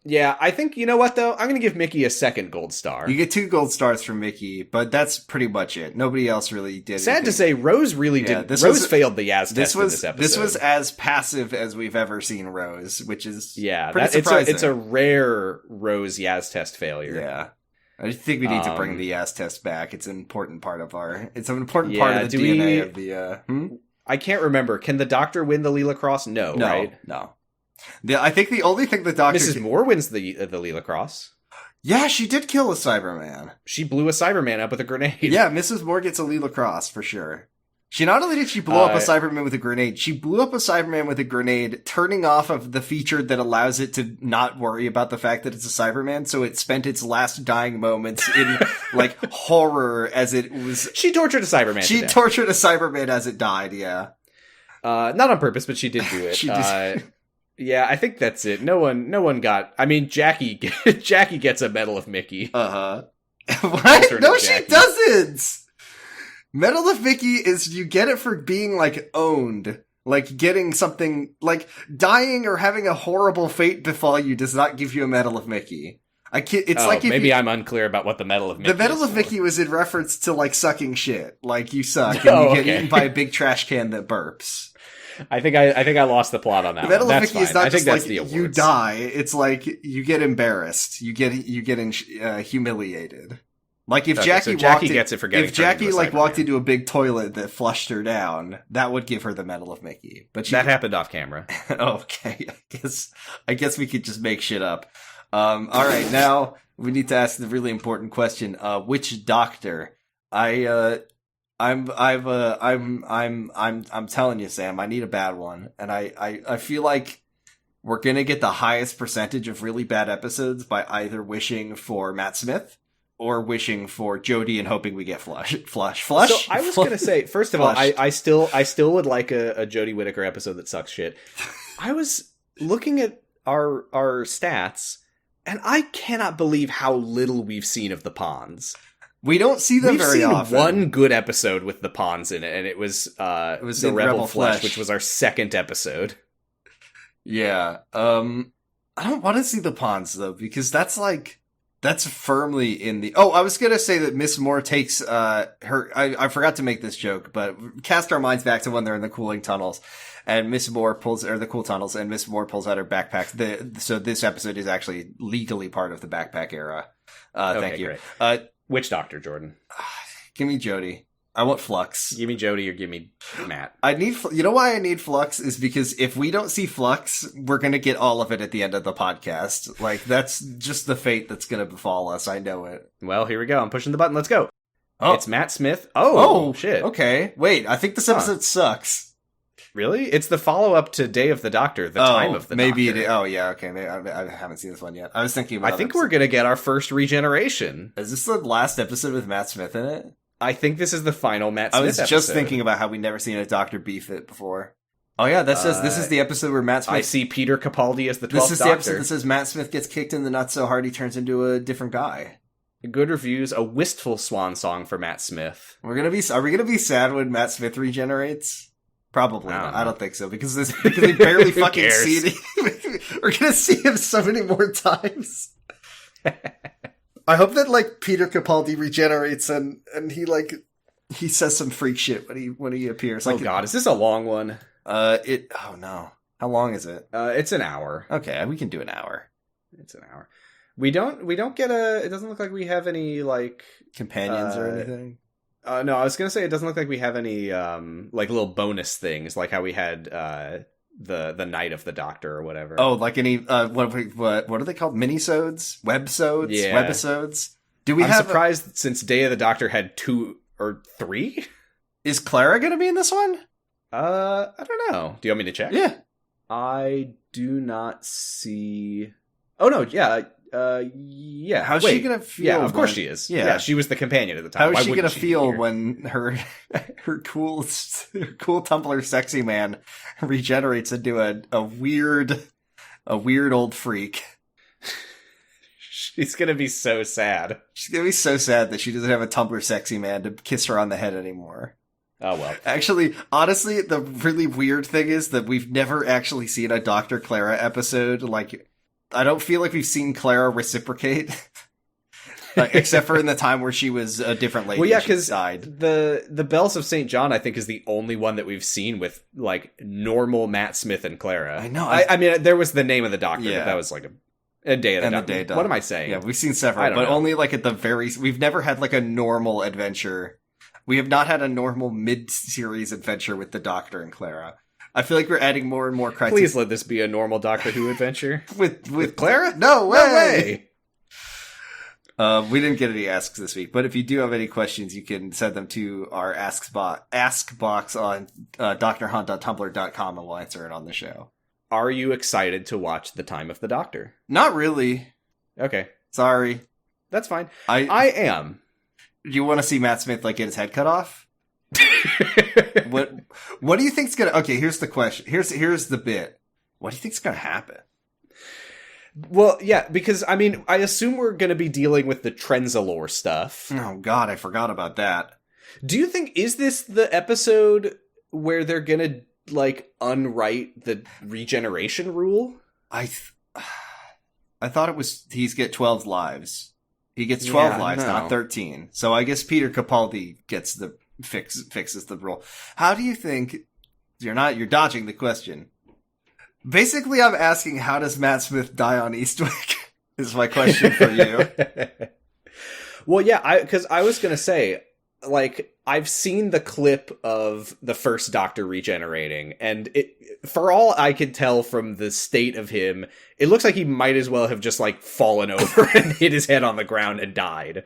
Yeah, I think, you know what though? I'm gonna give Mickey a second gold star. You get 2 gold stars from Mickey, but that's pretty much it. Nobody else really did. Sad to say, Rose really did. Rose failed the Yaz test in this episode. This was as passive as we've ever seen Rose, which is pretty surprising. It's a rare Rose Yaz test failure. Yeah. I think we need to bring the Yaz test back. It's an important part of part of the DNA of the... I can't remember. Can the Doctor win the Leela Cross? No, right? No. I think the only thing the Doctor... Mrs. Moore wins the Leela Cross. Yeah, she did kill a Cyberman. She blew a Cyberman up with a grenade. Yeah, Mrs. Moore gets a Leela Cross, for sure. She not only did she blow up a Cyberman with a grenade, she blew up a Cyberman with a grenade, turning off of the feature that allows it to not worry about the fact that it's a Cyberman, so it spent its last dying moments in, like, horror as it was... She tortured a Cyberman. She tortured a Cyberman as it died, yeah. Not on purpose, but she did do it. She did. Yeah, I think that's it. No one got... I mean, Jackie gets a Medal of Mickey. Uh-huh. What? No, she doesn't! Medal of Mickey is you get it for being, like, owned. Like, getting something, like, dying or having a horrible fate befall you does not give you a Medal of Mickey. It's like if maybe I'm unclear about what the Medal of Mickey is. The Medal of Mickey was in reference to, like, sucking shit. Like, you suck, and you get eaten by a big trash can that burps. I think I lost the plot on that. The Medal one. of That's Mickey is fine. not just like you die. It's like you get embarrassed. You get humiliated. Like if Jackie gets it for getting if Jackie like walked into a big toilet that flushed her down, that would give her the Medal of Mickey. But that happened off camera. Okay, I guess we could just make shit up. All right, now we need to ask the really important question: which doctor? I'm telling you, Sam, I need a bad one, and I feel like we're gonna get the highest percentage of really bad episodes by either wishing for Matt Smith or wishing for Jodie and hoping we get Flush. So I was gonna say, first of all, I still would like a Jodie Whittaker episode that sucks shit. I was looking at our stats, and I cannot believe how little we've seen of the Ponds. We don't see them very often. We've seen one good episode with the Ponds in it, and it was the Rebel Flesh, which was our second episode. Yeah. I don't want to see the Ponds, though, because that's firmly in the... Oh, I was going to say that Miss Moore takes her... I forgot to make this joke, but cast our minds back to when they're in the cooling tunnels, and Miss Moore pulls... Or the cool tunnels, and Miss Moore pulls out her backpack. So this episode is actually legally part of the backpack era. Thank you. Great. Which doctor, Jordan? Give me Jodie. I want Flux. Give me Jodie or give me Matt. You know why I need Flux is because if we don't see Flux, we're going to get all of it at the end of the podcast. Like, that's just the fate that's going to befall us. I know it. Well, here we go. I'm pushing the button. Let's go. Oh. It's Matt Smith. Oh, shit. Okay. Wait, I think this episode sucks. Really? It's the follow-up to Day of the Doctor, the time of the maybe Doctor. Oh, yeah, okay. I haven't seen this one yet. I was thinking about I think we're going to get our first regeneration. Is this the last episode with Matt Smith in it? I think this is the final Matt Smith episode. I was just thinking about how we've never seen a Doctor beef it before. Oh, yeah, this is the episode where Matt Smith... I see Peter Capaldi as the 12th Doctor. This is the episode that says Matt Smith gets kicked in the nuts so hard he turns into a different guy. Good reviews, a wistful swan song for Matt Smith. Are we gonna be sad when Matt Smith regenerates? Probably not. I don't think so because we barely fucking see it. We're gonna see him so many more times. I hope that like Peter Capaldi regenerates and he says some freak shit when he appears. Oh god, is this a long one? Oh no. How long is it? It's an hour. Okay, we can do an hour. It's an hour. We don't get it doesn't look like we have any like companions or anything. No, I was gonna say it doesn't look like we have any like little bonus things like how we had the Night of the Doctor or whatever. Oh, like any what are they called? Minisodes, websodes, webisodes. I'm surprised since Day of the Doctor had 2 or 3. Is Clara gonna be in this one? I don't know. Do you want me to check? Yeah. I do not see. Oh no, yeah. Yeah. How's she gonna feel? Yeah, of course she is. Yeah, she was the companion at the time. How is she gonna feel when her cool Tumblr sexy man regenerates into a weird old freak? She's gonna be so sad. She's gonna be so sad that she doesn't have a Tumblr sexy man to kiss her on the head anymore. Oh well. Actually, honestly, the really weird thing is that we've never actually seen a Dr. Clara episode like. I don't feel like we've seen Clara reciprocate, except for in the time where she was a different lady. Well, yeah, because the Bells of St. John, I think, is the only one that we've seen with like normal Matt Smith and Clara. I know. I mean, there was the Name of the Doctor, but that was like a Day of the Doctor. What am I saying? Yeah, we've seen several, but only like at the we've never had like a normal adventure. We have not had a normal mid-series adventure with the Doctor and Clara. I feel like we're adding more and more criteria. Please let this be a normal Doctor Who adventure. with Clara? No way! We didn't get any asks this week, but if you do have any questions, you can send them to our ask box on drhunt.tumblr.com, and we'll answer it on the show. Are you excited to watch The Time of the Doctor? Not really. Okay. Sorry. That's fine. I am. You want to see Matt Smith like get his head cut off? What do you think's gonna? Okay, here's the question. Here's the bit. What do you think's gonna happen? Well, yeah, because I mean, I assume we're gonna be dealing with the Trenzalore stuff. Oh God, I forgot about that. Do you think is this the episode where they're gonna like unwrite the regeneration rule? I thought it was he's get 12 lives. He gets 12 lives, not 13. So I guess Peter Capaldi gets the fixes the rule. How do you think you're dodging the question? Basically, I'm asking how does Matt Smith die on Eastwick? Is my question for you. Well, yeah, because I was gonna say, like, I've seen the clip of the first Doctor regenerating, and for all I could tell from the state of him, it looks like he might as well have just, like, fallen over and hit his head on the ground and died.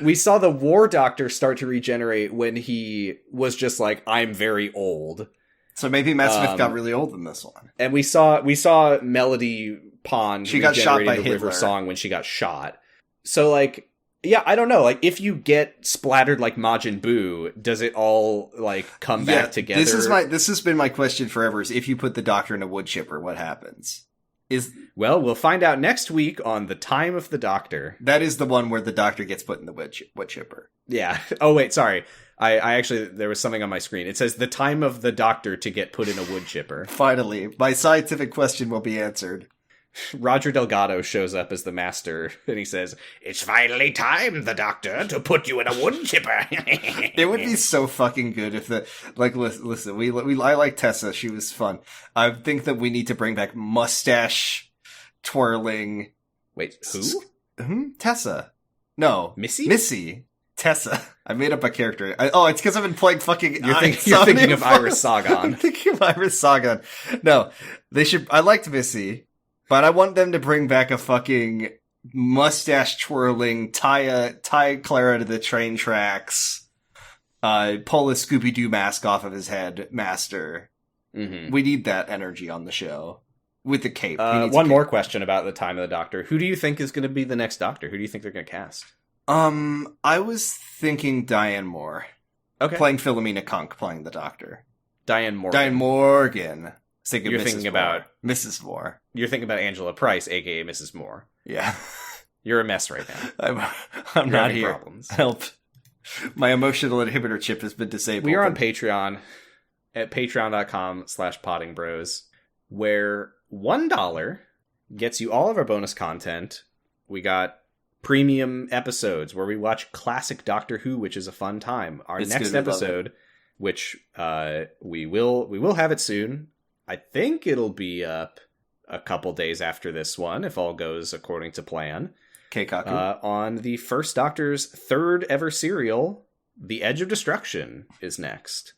We saw the War Doctor start to regenerate when he was just like, I'm very old. So maybe Matt Smith got really old in this one. And we saw Melody Pond she got shot by the Hitler. River Song when she got shot. So, like, yeah, I don't know. Like, if you get splattered like Majin Buu, does it all, like, come back together? This has been my question forever, is if you put the Doctor in a wood chipper, what happens? Well, we'll find out next week on The Time of the Doctor. That is the one where the Doctor gets put in the wood chipper. Yeah. Oh, wait, sorry. I actually, there was something on my screen. It says The Time of the Doctor to get put in a wood chipper. Finally, my scientific question will be answered. Roger Delgado shows up as the master, and he says, "It's finally time, the Doctor, to put you in a wood chipper." It would be so fucking good if listen, I like Tessa, she was fun. I think that we need to bring back mustache twirling. Wait, who? Tessa. No. Missy? Tessa. I made up a character. It's because I've been playing fucking... You're thinking of Iris Sagan. I'm thinking of Iris Sagan. No, I liked Missy. But I want them to bring back a fucking mustache twirling, tie Clara to the train tracks, pull a Scooby-Doo mask off of his head, master. Mm-hmm. We need that energy on the show. With the cape. One more question about The Time of the Doctor. Who do you think is going to be the next Doctor? Who do you think they're going to cast? I was thinking Diane Moore. Okay. Playing Philomena Kunk, playing the Doctor. Diane Morgan. You're thinking about Mrs. Moore. You're thinking about Angela Price, aka Mrs. Moore. Yeah. You're a mess right now. I'm not here. Problems. Help. My emotional inhibitor chip has been disabled. We are on Patreon at patreon.com/pottingbros, where $1 gets you all of our bonus content. We got premium episodes where we watch classic Doctor Who, which is a fun time. Our next episode, which we will have it soon. I think it'll be up a couple days after this one, if all goes according to plan. Keikaku. On the first Doctor's third ever serial, The Edge of Destruction is next.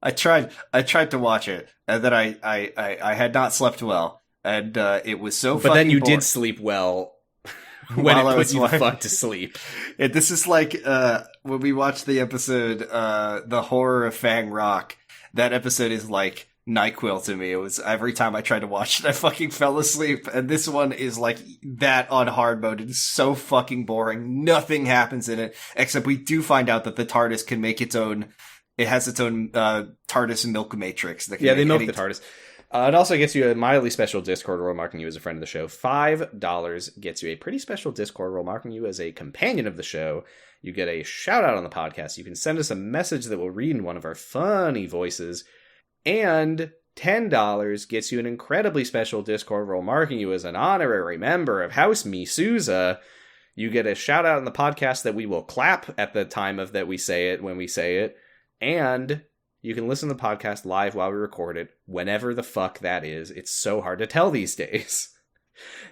I tried to watch it, and then I had not slept well, and it was so fucking But then you boring. did sleep well when it put you the fuck to sleep. This is like when we watched the episode The Horror of Fang Rock. That episode is like NyQuil to me. It was every time I tried to watch it, I fucking fell asleep. And this one is like that on hard mode. It is so fucking boring. Nothing happens in it, except we do find out that the TARDIS can make its own. It has its own TARDIS milk matrix. That can they milk the TARDIS. It also gets you a mildly special Discord role marking you as a friend of the show. $5 gets you a pretty special Discord role marking you as a companion of the show. You get a shout out on the podcast. You can send us a message that we'll read in one of our funny voices. And $10 gets you an incredibly special Discord role marking you as an honorary member of House Me Sousa. You get a shout out on the podcast that we will clap at the time of that we say it when we say it. And you can listen to the podcast live while we record it, whenever the fuck that is. It's so hard to tell these days.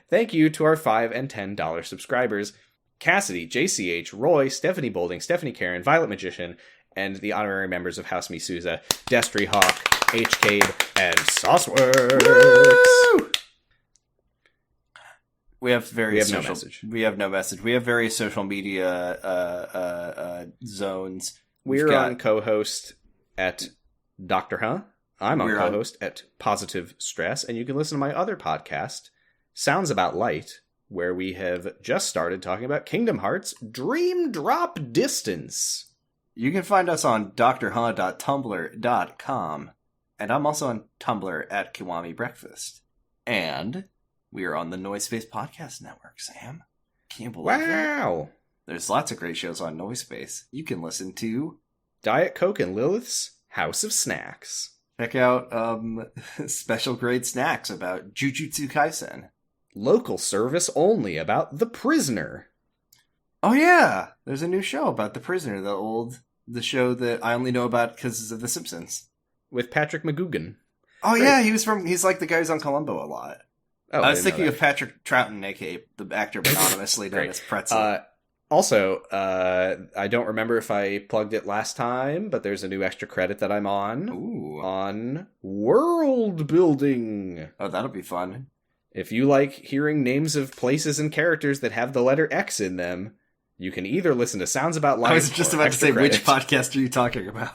Thank you to our $5 and $10 subscribers: Cassidy, JCH, Roy, Stephanie Bolding, Stephanie Karen, Violet Magician, and the honorary members of House Me Sousa, Destry Hawk, H. Cade, and Sauceworks. Woo! We have various no social, message. We have no message. We have various social media zones. We're on co-host at Dr. Huh. I'm on co-host at Positive Stress, and you can listen to my other podcast, Sounds About Light, where we have just started talking about Kingdom Hearts Dream Drop Distance. You can find us on drhuh.tumblr.com, and I'm also on Tumblr at Kiwami Breakfast. And we are on the Noise Space Podcast Network, Sam. Can you believe that? Wow! There's lots of great shows on Noise Space. You can listen to Diet Coke and Lilith's House of Snacks. Check out special grade snacks about Jujutsu Kaisen. Local service only about The Prisoner. Oh yeah, there's a new show about The Prisoner, the show that I only know about because of The Simpsons. With Patrick McGoogan. Oh Great. Yeah, he's like the guy who's on Columbo a lot. Oh, I was thinking of Patrick Troughton, aka the actor anonymously known as Pretzel. Also, I don't remember if I plugged it last time, but there's a new extra credit that I'm on. Ooh. On world building. Oh, that'll be fun. If you like hearing names of places and characters that have the letter X in them, you can either listen to Sounds About Life. I was just about to say, which podcast are you talking about?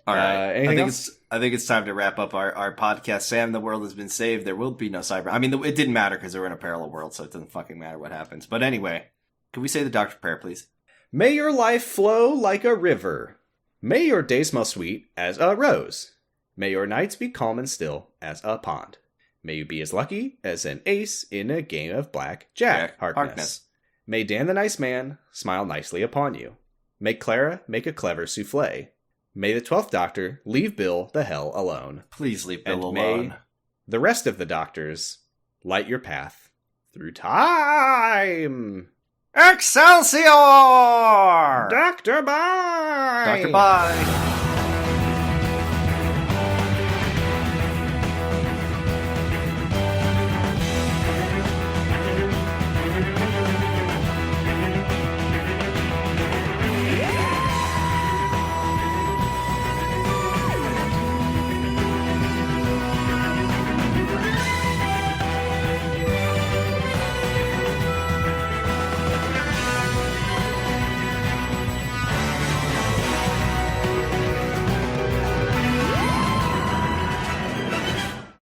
All right. Anything else? I think it's time to wrap up our podcast. Sam, the world has been saved. There will be no cyber. I mean, it didn't matter because we're in a parallel world, so it doesn't fucking matter what happens. But anyway, can we say the doctor's prayer, please? May your life flow like a river. May your day smell sweet as a rose. May your nights be calm and still as a pond. May you be as lucky as an ace in a game of blackjack. Harkness. May Dan the Nice Man smile nicely upon you. May Clara make a clever souffle. May the 12th Doctor leave Bill the hell alone. Please leave Bill alone. May the rest of the Doctors light your path through time. Excelsior! Doctor, bye! Doctor, bye!